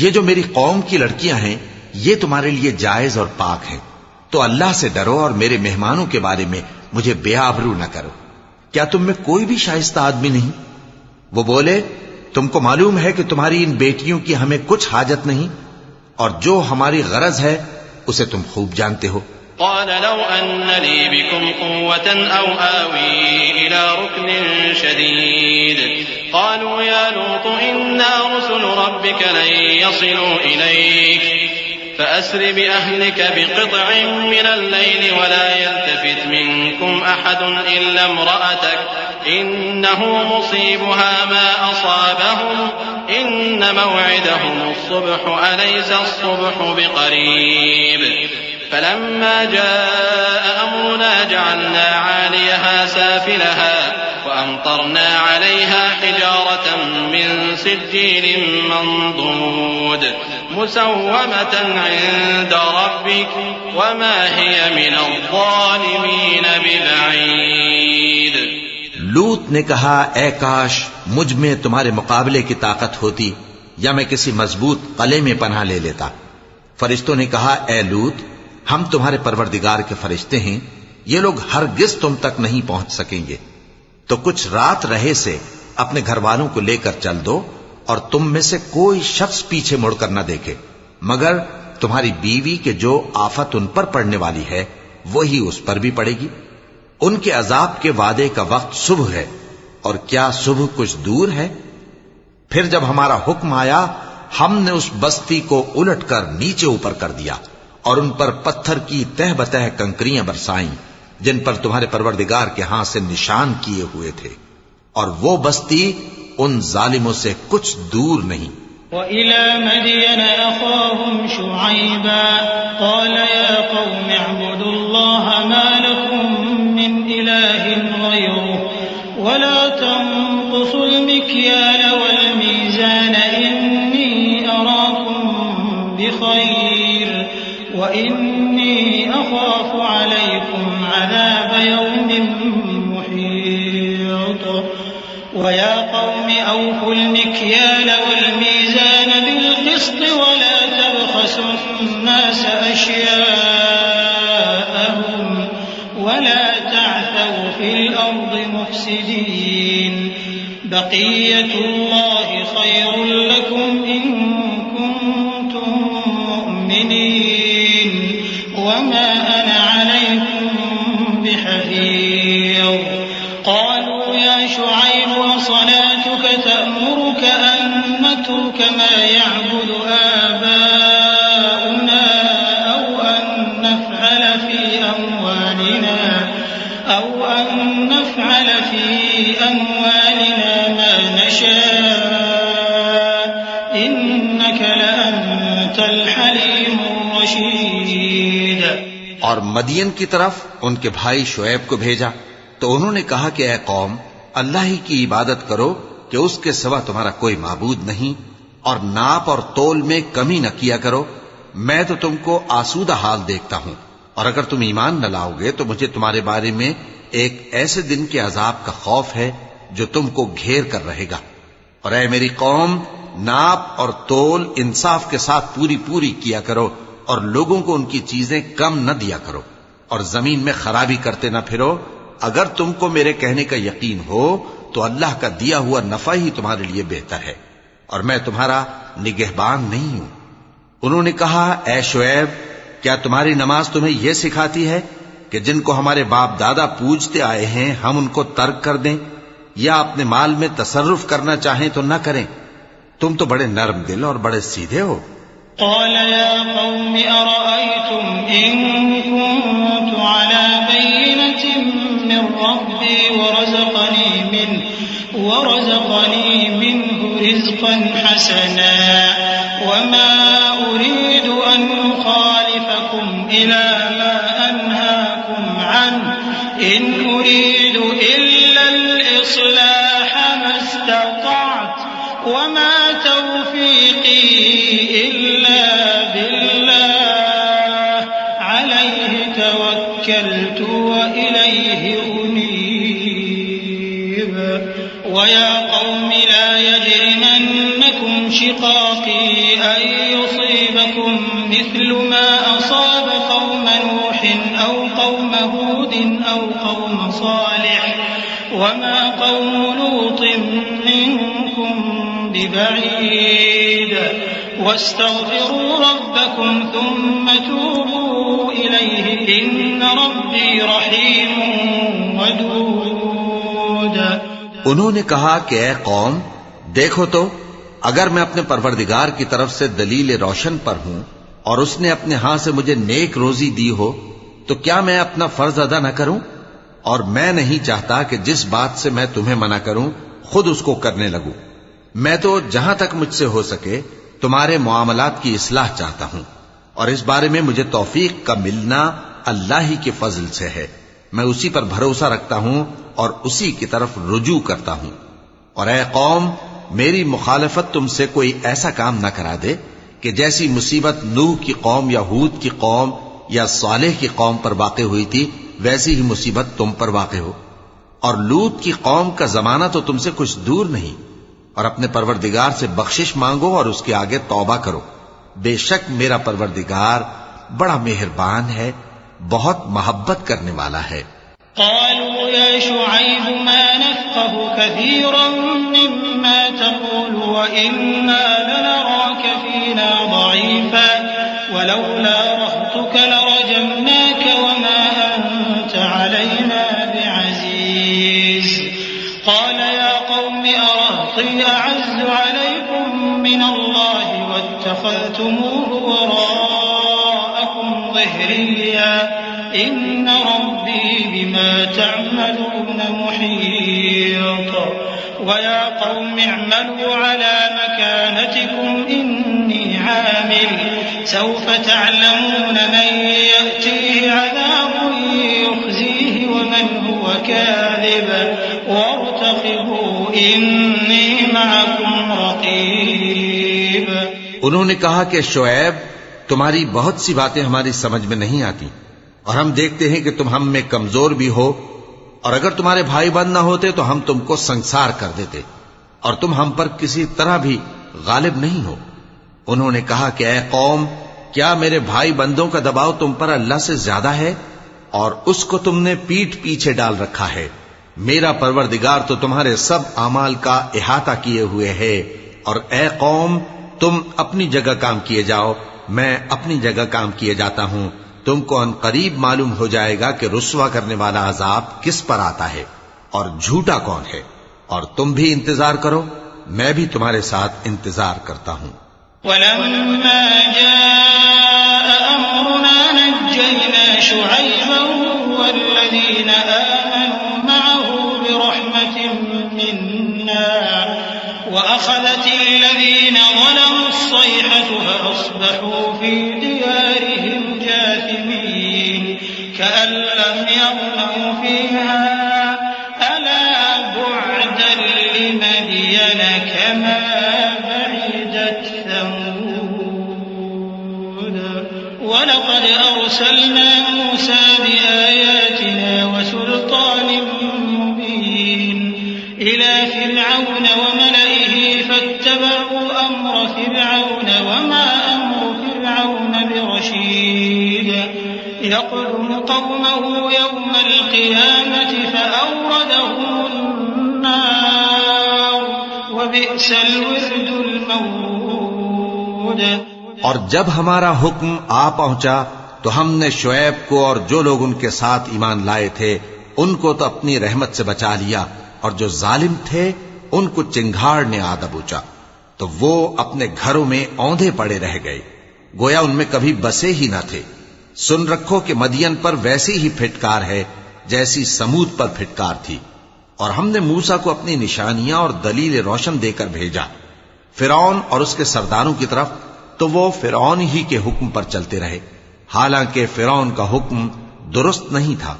یہ جو میری قوم کی لڑکیاں ہیں یہ تمہارے لیے جائز اور پاک ہیں، تو اللہ سے ڈرو اور میرے مہمانوں کے بارے میں مجھے بے آبرو نہ کرو. کیا تم میں کوئی بھی شائستہ آدمی نہیں؟ وہ بولے تم کو معلوم ہے کہ تمہاری ان بیٹیوں کی ہمیں کچھ حاجت نہیں، اور جو ہماری غرض ہے اسے تم خوب جانتے ہو. قال لو أن لي بكم قوة أو آوي إلى ركن شديد قالوا يا لوط إنا رسل ربك لن يصلوا إليك فأسر بأهلك بقطع من الليل ولا يلتفت منكم أحد إلا امرأتك إنه مصيبها ما أصابهم إن موعدهم الصبح أليس الصبح بقريب. فلما جاء أمرنا جعلنا عاليها سافلها وأمطرنا عليها حجارة من سجيل منضود مسومة عند ربك وما هي من الظالمين ببعيد. لوط نے کہا اے کاش مجھ میں تمہارے مقابلے کی طاقت ہوتی یا میں کسی مضبوط قلعے میں پناہ لے لیتا. فرشتوں نے کہا اے لوط، ہم تمہارے پروردگار کے فرشتے ہیں، یہ لوگ ہرگز تم تک نہیں پہنچ سکیں گے. تو کچھ رات رہے سے اپنے گھر والوں کو لے کر چل دو اور تم میں سے کوئی شخص پیچھے مڑ کر نہ دیکھے مگر تمہاری بیوی کے جو آفت ان پر پڑنے والی ہے وہی اس پر بھی پڑے گی. ان کے عذاب کے وعدے کا وقت صبح ہے، اور کیا صبح کچھ دور ہے؟ پھر جب ہمارا حکم آیا ہم نے اس بستی کو الٹ کر نیچے اوپر کر دیا اور ان پر پتھر کی تہ بتہ کنکریاں برسائیں جن پر تمہارے پروردگار کے ہاں سے نشان کیے ہوئے تھے، اور وہ بستی ان ظالموں سے کچھ دور نہیں. وَإِلَى مَدْيَنَ أَخَاهُمْ شُعَيْبًا قَالَ يَا قَوْمِ اعْبُدُوا اللَّهَ مَا لَكُمْ مِنْ إِلَٰهٍ غَيْرُهُ وَلَا تَنقُصُوا الْمِكْيَالَ وَالْمِيزَانَ إِنِّي أَرَاكُمْ بِخَيْرٍ وَإِنِّي أَخَافُ عَلَيْكُمْ عَذَابَ يَوْمٍ مُحِيطٍ. وَيَا قَوْمِ أَوْفُوا الْمِكْيَالَ وَالْمِيزَانَ بِالْقِسْطِ وَلَا تَبْخَسُوا النَّاسَ أَشْيَاءَهُمْ وَلَا تَعْثَوْا فِي الْأَرْضِ مُفْسِدِينَ. بَقِيَّةُ اللَّهِ خَيْرٌ لَكُمْ إِن كُنتُم مُّؤْمِنِينَ وَمَا أَنَا عَلَيْكُمْ بِحَفِيظٍ. قالوا يا شعيب وصلاتك تأمرك أن نترك ما يعبد آباؤنا أو أن نفعل في أموالنا ما نشاء إنك لأنت الحليم الرشيد. اور مدین کی طرف ان کے بھائی شعیب کو بھیجا تو انہوں نے کہا کہ اے قوم، اللہ ہی کی عبادت کرو کہ اس کے سوا تمہارا کوئی معبود نہیں، اور ناپ اور تول میں کمی نہ کیا کرو. میں تو تم کو آسودہ حال دیکھتا ہوں، اور اگر تم ایمان نہ لاؤ گے تو مجھے تمہارے بارے میں ایک ایسے دن کے عذاب کا خوف ہے جو تم کو گھیر کر رہے گا. اور اے میری قوم، ناپ اور تول انصاف کے ساتھ پوری کیا کرو، اور لوگوں کو ان کی چیزیں کم نہ دیا کرو، اور زمین میں خرابی کرتے نہ پھرو. اگر تم کو میرے کہنے کا یقین ہو تو اللہ کا دیا ہوا نفع ہی تمہارے لیے بہتر ہے، اور میں تمہارا نگہبان نہیں ہوں۔ انہوں نے کہا، اے شعیب، کیا تمہاری نماز تمہیں یہ سکھاتی ہے کہ جن کو ہمارے باپ دادا پوجتے آئے ہیں ہم ان کو ترک کر دیں، یا اپنے مال میں تصرف کرنا چاہیں تو نہ کریں؟ تم تو بڑے نرم دل اور بڑے سیدھے ہو۔ قال يا قوم أرأيتم إن كنت على بينة من ربي ورزقني منه رزقا حسنا وما أريد أن أخالفكم إلى ما أنهاكم عنه إن أريد إلا الإصلاح ما استطعت وما توفيقي إلا بالله عليه توكلت وإليه أنيب ويا قوم لا يجرمنكم شقاقي أن يصيبكم مثل ما أصاب قوم نوح أو قوم هود أو قوم صالح وما قوم لوط منكم ببعيد واستغفروا ربكم ثم توبوا إليه إن ربي رحيم ودود۔ انہوں نے کہا کہ اے قوم، دیکھو تو اگر میں اپنے پروردگار کی طرف سے دلیل روشن پر ہوں اور اس نے اپنے ہاں سے مجھے نیک روزی دی ہو تو کیا میں اپنا فرض ادا نہ کروں؟ اور میں نہیں چاہتا کہ جس بات سے میں تمہیں منع کروں خود اس کو کرنے لگوں۔ میں تو جہاں تک مجھ سے ہو سکے تمہارے معاملات کی اصلاح چاہتا ہوں، اور اس بارے میں مجھے توفیق کا ملنا اللہ ہی کے فضل سے ہے۔ میں اسی پر بھروسہ رکھتا ہوں اور اسی کی طرف رجوع کرتا ہوں۔ اور اے قوم، میری مخالفت تم سے کوئی ایسا کام نہ کرا دے کہ جیسی مصیبت نوح کی قوم یا ہود کی قوم یا صالح کی قوم پر واقع ہوئی تھی ویسی ہی مصیبت تم پر واقع ہو۔ اور لوط کی قوم کا زمانہ تو تم سے کچھ دور نہیں۔ اور اپنے پروردگار سے بخشش مانگو اور اس کے آگے توبہ کرو، بے شک میرا پروردگار بڑا مہربان ہے، بہت محبت کرنے والا ہے۔ قالوا يا شعيب ما نفقه كثيرا مما تقول وإنا لنراك فينا ضعيفا ولولا رهطك لرجمناك وما أنت علينا بعزيز قال يا قوم أرهطي أعز عليكم من الله واتخذتموه وراءكم ظهريا إن ربي بما تعملون محيط ويا قوم اعملوا على مكانتكم إني عامل سوف تعلمون من يأتيه عذاب يخزيه ومن هو كاذب وارتقبوا إني معكم رقيب۔ انہوں نے کہا کہ شعیب، تمہاری بہت سی باتیں ہماری سمجھ میں نہیں آتی، اور ہم دیکھتے ہیں کہ تم ہم میں کمزور بھی ہو، اور اگر تمہارے بھائی بند نہ ہوتے تو ہم تم کو سنسار کر دیتے، اور تم ہم پر کسی طرح بھی غالب نہیں ہو۔ انہوں نے کہا کہ اے قوم، کیا میرے بھائی بندوں کا دباؤ تم پر اللہ سے زیادہ ہے، اور اس کو تم نے پیٹھ پیچھے ڈال رکھا ہے؟ میرا پروردگار تو تمہارے سب اعمال کا احاطہ کیے ہوئے ہے۔ اور اے قوم، تم اپنی جگہ کام کیے جاؤ، میں اپنی جگہ کام کیے جاتا ہوں۔ تم کو ان قریب معلوم ہو جائے گا کہ رسوا کرنے والا عذاب کس پر آتا ہے اور جھوٹا کون ہے، اور تم بھی انتظار کرو، میں بھی تمہارے ساتھ انتظار کرتا ہوں۔ ولما جاء أمرنا نجينا شعيبا والذين آمنوا معه برحمة منا وأخذت الذين ظلموا الصيحة فأصبحوا في ديارهم جاثمين كأن لم يغنوا فيها ألا بعدا لمدين كما بعدت ثمود ولقد أرسلنا موسى بآياتنا وسلطان مبين إلى فرعون وملئه فاتبعوا أمر فرعون وما أمر فرعون برشيد يقدم قومه يوم القيامة فأوردهم النار وبئس الورد المورود۔ اور جب ہمارا حکم آ پہنچا تو ہم نے شعیب کو اور جو لوگ ان کے ساتھ ایمان لائے تھے ان کو تو اپنی رحمت سے بچا لیا، اور جو ظالم تھے ان کو چنگھاڑ نے آ دبوچا، تو وہ اپنے گھروں میں اوندھے پڑے رہ گئے، گویا ان میں کبھی بسے ہی نہ تھے۔ سن رکھو کہ مدین پر ویسی ہی پھٹکار ہے جیسی سمود پر پھٹکار تھی، اور ہم نے موسیٰ کو اپنی نشانیاں اور دلیل روشن دے کر بھیجا فرعون اور اس کے سرداروں کی طرف، تو وہ فرعون ہی کے حکم پر چلتے رہے، حالانکہ فرعون کا حکم درست نہیں تھا۔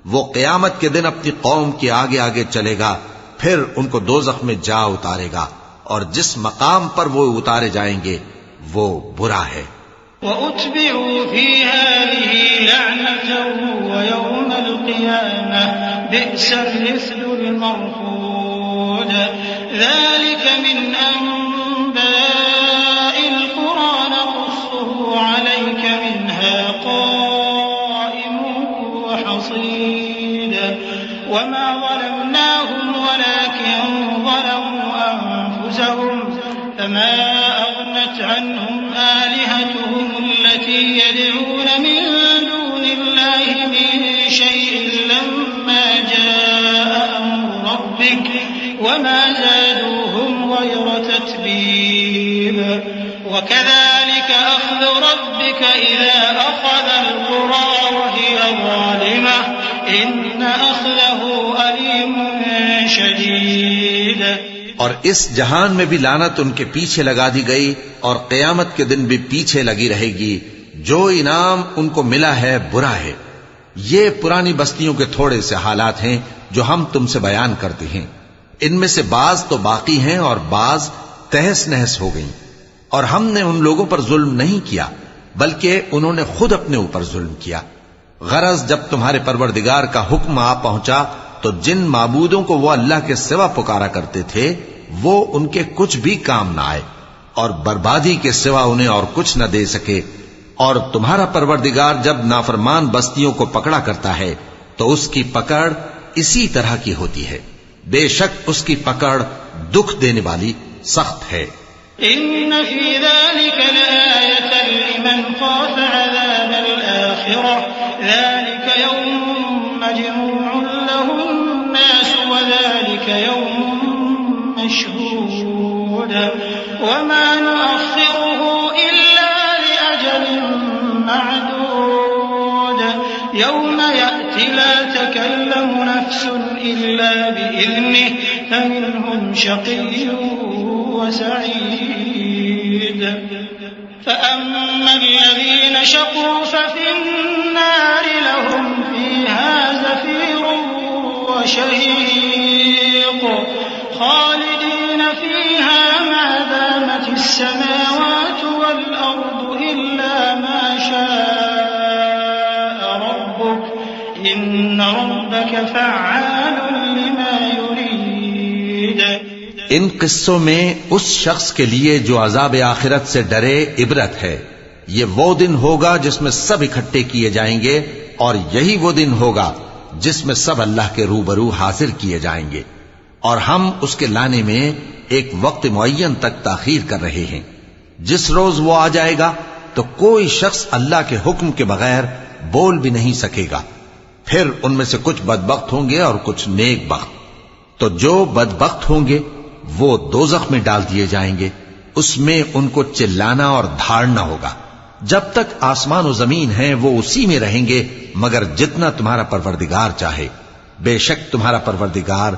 وہ قیامت کے دن اپنی قوم کے آگے آگے چلے گا، پھر ان کو دوزخ میں جا اتارے گا، اور جس مقام پر وہ اتارے جائیں گے وہ برا ہے۔ وَأُتْبِعُوا فِي هَٰذِهِ لَعْنَةً وَيَوْمَ الْقِيَامَةِ بِئْسَ الرِّفْدُ الْمَرْفُودُ۔ ذَٰلِكَ مِنْ أَنبَاءِ الْقُرَىٰ نَقُصُّهُ عَلَيْكَ مِنْهَا قَائِمٌ وَحَصِيدٌ وَمَا ظَلَمْنَاهُمْ وَلَٰكِن ظَلَمُوا أَنفُسَهُمْ فَمَا أَغْنَتْ عَنْهُمْ آلِهَتُهُمُ الَّتِي يَدْعُونَ مِن دُونِ اللَّهِ مِن شَيْءٍ لَّمَّا جَاءَ أَمْرُ رَبِّكَ وَمَا زَادُوهُمْ غَيْرَ تَتْبِيبٍ وَكَذَٰلِكَ أَخْذُ رَبِّكَ إِذَا أَخَذَ الْقُرَىٰ وَهِيَ ظَالِمَةٌ إِنَّ أَخْذَهُ أَلِيمٌ شَدِيدٌ۔ اور اس جہان میں بھی لعنت ان کے پیچھے لگا دی گئی، اور قیامت کے دن بھی پیچھے لگی رہے گی۔ جو انعام ان کو ملا ہے برا ہے۔ یہ پرانی بستیوں کے تھوڑے سے حالات ہیں جو ہم تم سے بیان کرتے ہیں، ان میں سے بعض تو باقی ہیں اور بعض تہس نہس ہو گئیں۔ اور ہم نے ان لوگوں پر ظلم نہیں کیا بلکہ انہوں نے خود اپنے اوپر ظلم کیا۔ غرض جب تمہارے پروردگار کا حکم آ پہنچا تو جن معبودوں کو وہ اللہ کے سوا پکارا کرتے تھے وہ ان کے کچھ بھی کام نہ آئے، اور بربادی کے سوا انہیں اور کچھ نہ دے سکے۔ اور تمہارا پروردگار جب نافرمان بستیوں کو پکڑا کرتا ہے تو اس کی پکڑ اسی طرح کی ہوتی ہے، بے شک اس کی پکڑ دکھ دینے والی سخت ہے۔ إن في ذلك لآية لمن خاف عذاب الآخرة ذلك يوم مجموع له الناس وذلك يوم مشهود وما نؤخره إلا لأجل معدود يوم يأتي لا تكلم نفس إلا بإذنه فمنهم شقي وسعيد فأما الذين شقوا ففي النار لهم فيها زفير وشهيق خالدين فيها ما دامت السماوات والأرض إلا ما شاء ربك إن ربك فعال لما يريد۔ ان قصوں میں اس شخص کے لیے جو عذاب آخرت سے ڈرے عبرت ہے۔ یہ وہ دن ہوگا جس میں سب اکٹھے کیے جائیں گے، اور یہی وہ دن ہوگا جس میں سب اللہ کے روبرو حاضر کیے جائیں گے، اور ہم اس کے لانے میں ایک وقت معین تک تاخیر کر رہے ہیں۔ جس روز وہ آ جائے گا تو کوئی شخص اللہ کے حکم کے بغیر بول بھی نہیں سکے گا۔ پھر ان میں سے کچھ بدبخت ہوں گے اور کچھ نیک بخت۔ تو جو بدبخت ہوں گے وہ دوزخ میں ڈال دیے جائیں گے، اس میں ان کو چلانا اور دھاڑنا ہوگا۔ جب تک آسمان و زمین ہیں وہ اسی میں رہیں گے مگر جتنا تمہارا پروردگار چاہے، بے شک تمہارا پروردگار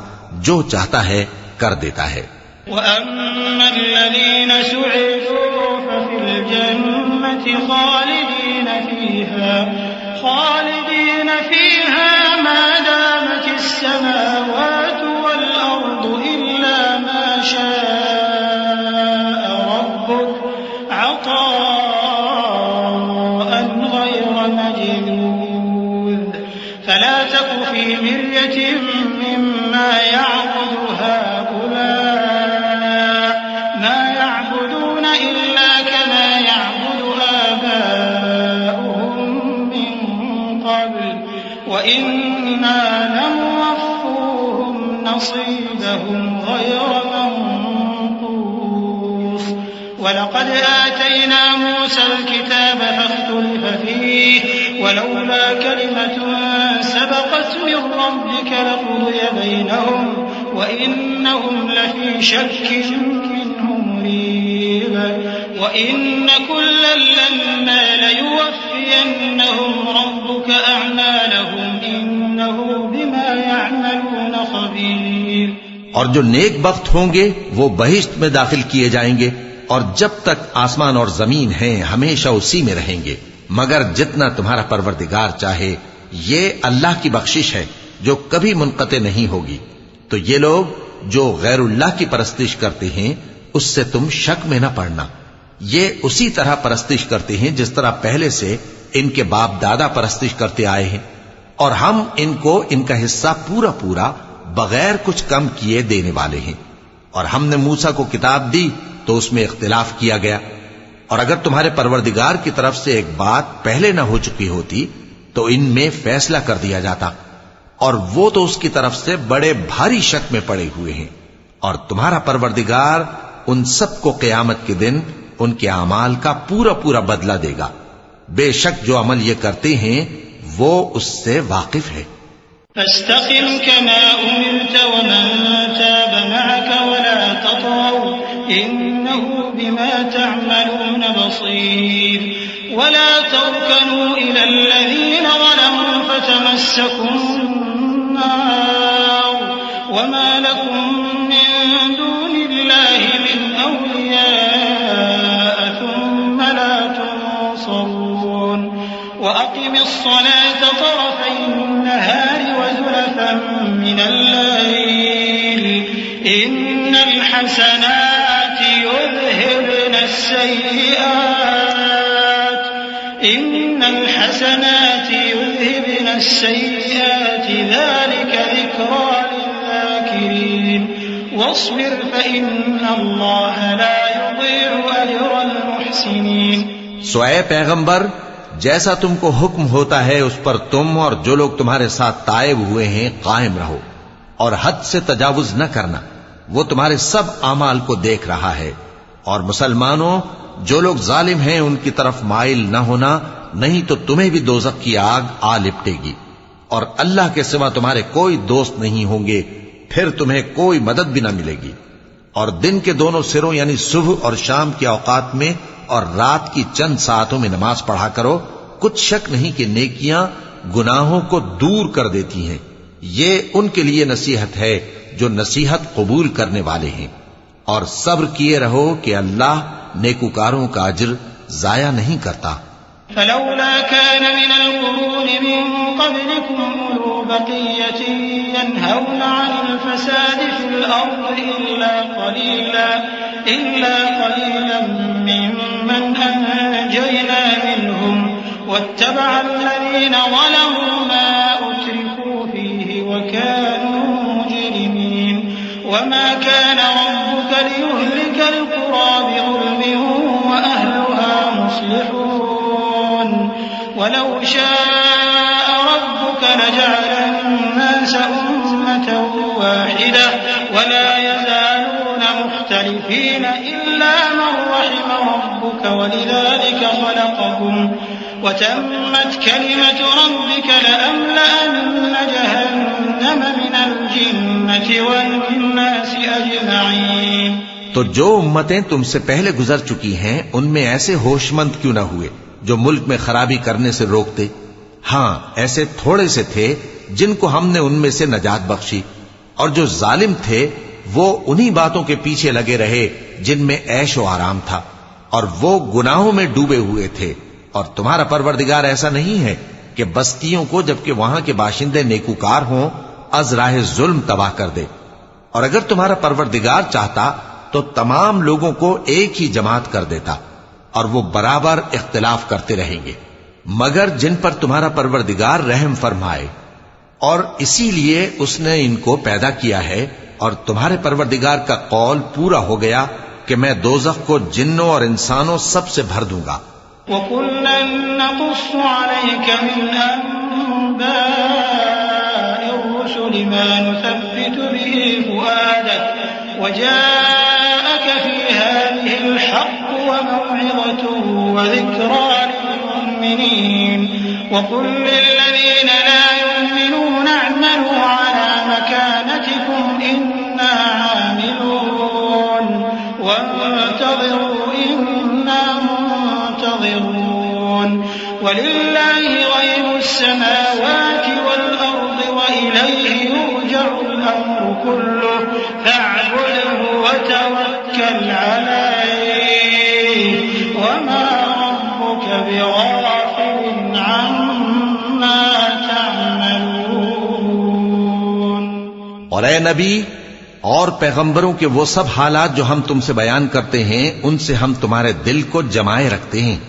جو چاہتا ہے کر دیتا ہے۔ وَأَمَّا الَّذِينَ سُعِدُوا فَفِي الْجَنَّةِ خَالِدِينَ فِيهَا مَا دَامَتِ السَّمَاوَاتُ وَالْأَرْضُ إِلَّا مَا شَاءَ رَبُّكَ عَطَاءً غَيْرَ مَجْذُوذٍ فَلَا تَكُ فِي مِرْيَةٍ مِّمَّا يَعْبُدُ هَٰؤُلَاءِ مَا يَعْبُدُونَ إِلَّا كَمَا يَعْبُدُ آبَاؤُهُم مِّن قَبْلُ وَإِنَّا لَمُوَفُّوهُمْ نصيبهم غير منقوص ولقد آتينا موسى الكتاب فاختلف فيه ولولا كلمة سبقت من ربك لقضي بينهم وإنهم لفي شك منه مريب وإن كلا لما ليوفينهم ربك أعمالهم إنه بما يعملون خبير. اور جو نیک بخت ہوں گے وہ بہشت میں داخل کیے جائیں گے اور جب تک آسمان اور زمین ہیں ہمیشہ اسی میں رہیں گے مگر جتنا تمہارا پروردگار چاہے. یہ اللہ کی بخشش ہے جو کبھی منقطع نہیں ہوگی. تو یہ لوگ جو غیر اللہ کی پرستش کرتے ہیں اس سے تم شک میں نہ پڑنا. یہ اسی طرح پرستش کرتے ہیں جس طرح پہلے سے ان کے باپ دادا پرستش کرتے آئے ہیں اور ہم ان کو ان کا حصہ پورا پورا بغیر کچھ کم کیے دینے والے ہیں. اور ہم نے موسیٰ کو کتاب دی تو اس میں اختلاف کیا گیا اور اگر تمہارے پروردگار کی طرف سے ایک بات پہلے نہ ہو چکی ہوتی تو ان میں فیصلہ کر دیا جاتا اور وہ تو اس کی طرف سے بڑے بھاری شک میں پڑے ہوئے ہیں. اور تمہارا پروردگار ان سب کو قیامت کے دن ان کے اعمال کا پورا پورا بدلہ دے گا. بے شک جو عمل یہ کرتے ہیں وہ اس سے واقف ہے. فاستقم كما أمرت ومن تاب معك ولا تطغوا إنه بما تعملون بصير ولا تركنوا إلى الذين ظلموا فتمسكم النار وما لكم من دون الله من أولياء ثم لا تنصرون. وأقم الصلاة طرفي النهار وزلفا من الليل إن الحسنات يذهبن السيئات ذلك ذكرى للذاكرين واصبر فإن الله لا يضيع أجر المحسنين. سو اے پیغمبر جیسا تم کو حکم ہوتا ہے اس پر تم اور جو لوگ تمہارے ساتھ تائب ہوئے ہیں قائم رہو اور حد سے تجاوز نہ کرنا. وہ تمہارے سب اعمال کو دیکھ رہا ہے. اور مسلمانوں جو لوگ ظالم ہیں ان کی طرف مائل نہ ہونا نہیں تو تمہیں بھی دوزخ کی آگ آ لپٹے گی اور اللہ کے سوا تمہارے کوئی دوست نہیں ہوں گے پھر تمہیں کوئی مدد بھی نہ ملے گی. اور دن کے دونوں سروں یعنی صبح اور شام کے اوقات میں اور رات کی چند ساعتوں میں نماز پڑھا کرو. کچھ شک نہیں کہ نیکیاں گناہوں کو دور کر دیتی ہیں. یہ ان کے لیے نصیحت ہے جو نصیحت قبول کرنے والے ہیں. اور صبر کیے رہو کہ اللہ نیکوکاروں کا اجر ضائع نہیں کرتا. فلولا كان من القرون من قبلكم أولو بقية ينهون عن الفساد في الأرض إلا قليلا ممن أنجينا منهم واتبع الذين ظلموا ما أترفوا فيه وكانوا مجرمين. وما كان ربك ليهلك القرى بظلم وأهلها مصلحون ولو شاء ربك لجعل الناس أمة واحدة ولا يزالون مختلفين إلا من رحم ربك ولذلك خلقهم وتمت كلمة ربك لأملأن جهنم من الجنة والناس أجمعين. تو جو امتیں تم سے پہلے گزر چکی ہیں ان میں ایسے ہوش مند کیوں نہ ہوئے جو ملک میں خرابی کرنے سے روکتے. ہاں ایسے تھوڑے سے تھے جن کو ہم نے ان میں سے نجات بخشی اور جو ظالم تھے وہ انہی باتوں کے پیچھے لگے رہے جن میں عیش و آرام تھا اور وہ گناہوں میں ڈوبے ہوئے تھے. اور تمہارا پروردگار ایسا نہیں ہے کہ بستیوں کو جبکہ وہاں کے باشندے نیکوکار ہوں از راہ ظلم تباہ کر دے. اور اگر تمہارا پروردگار چاہتا تو تمام لوگوں کو ایک ہی جماعت کر دیتا اور وہ برابر اختلاف کرتے رہیں گے مگر جن پر تمہارا پروردگار رحم فرمائے. اور اسی لیے اس نے ان کو پیدا کیا ہے اور تمہارے پروردگار کا قول پورا ہو گیا کہ میں دوزخ کو جنوں اور انسانوں سب سے بھر دوں گا. وَكُلًّا نَّقُصُّ عَلَيْكَ مِنْ أَنبَاءِ الرُّسُلِ لما نثبت به فؤادك وجاءك في هذه الحق وموعظة وذكرى للمؤمنين وقل للذين لا يؤمنون اعملوا على مكانتكم إنا عاملون وانتظروا إنا منتظرون ولله غيب السماوات والأرض وإليه يرجع الأمر كله فاعبده وتوكل عليه وما ربك بغافل عما تعملون. اور اے نبی اور پیغمبروں کے وہ سب حالات جو ہم تم سے بیان کرتے ہیں ان سے ہم تمہارے دل کو جمائے رکھتے ہیں،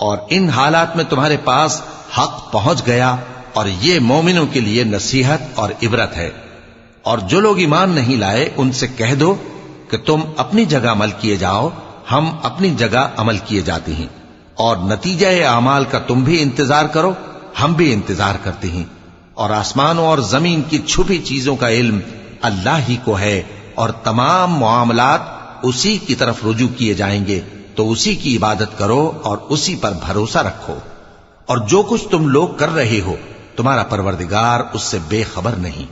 اور ان حالات میں تمہارے پاس حق پہنچ گیا، اور یہ مومنوں کے لیے نصیحت اور عبرت ہے. اور جو لوگ ایمان نہیں لائے ان سے کہہ دو کہ تم اپنی جگہ عمل کیے جاؤ، ہم اپنی جگہ عمل کیے جاتے ہیں، اور نتیجہ اعمال کا تم بھی انتظار کرو، ہم بھی انتظار کرتے ہیں. اور آسمانوں اور زمین کی چھپی چیزوں کا علم اللہ ہی کو ہے، اور تمام معاملات اسی کی طرف رجوع کیے جائیں گے، تو اسی کی عبادت کرو اور اسی پر بھروسہ رکھو. اور جو کچھ تم لوگ کر رہے ہو تمہارا پروردگار اس سے بے خبر نہیں.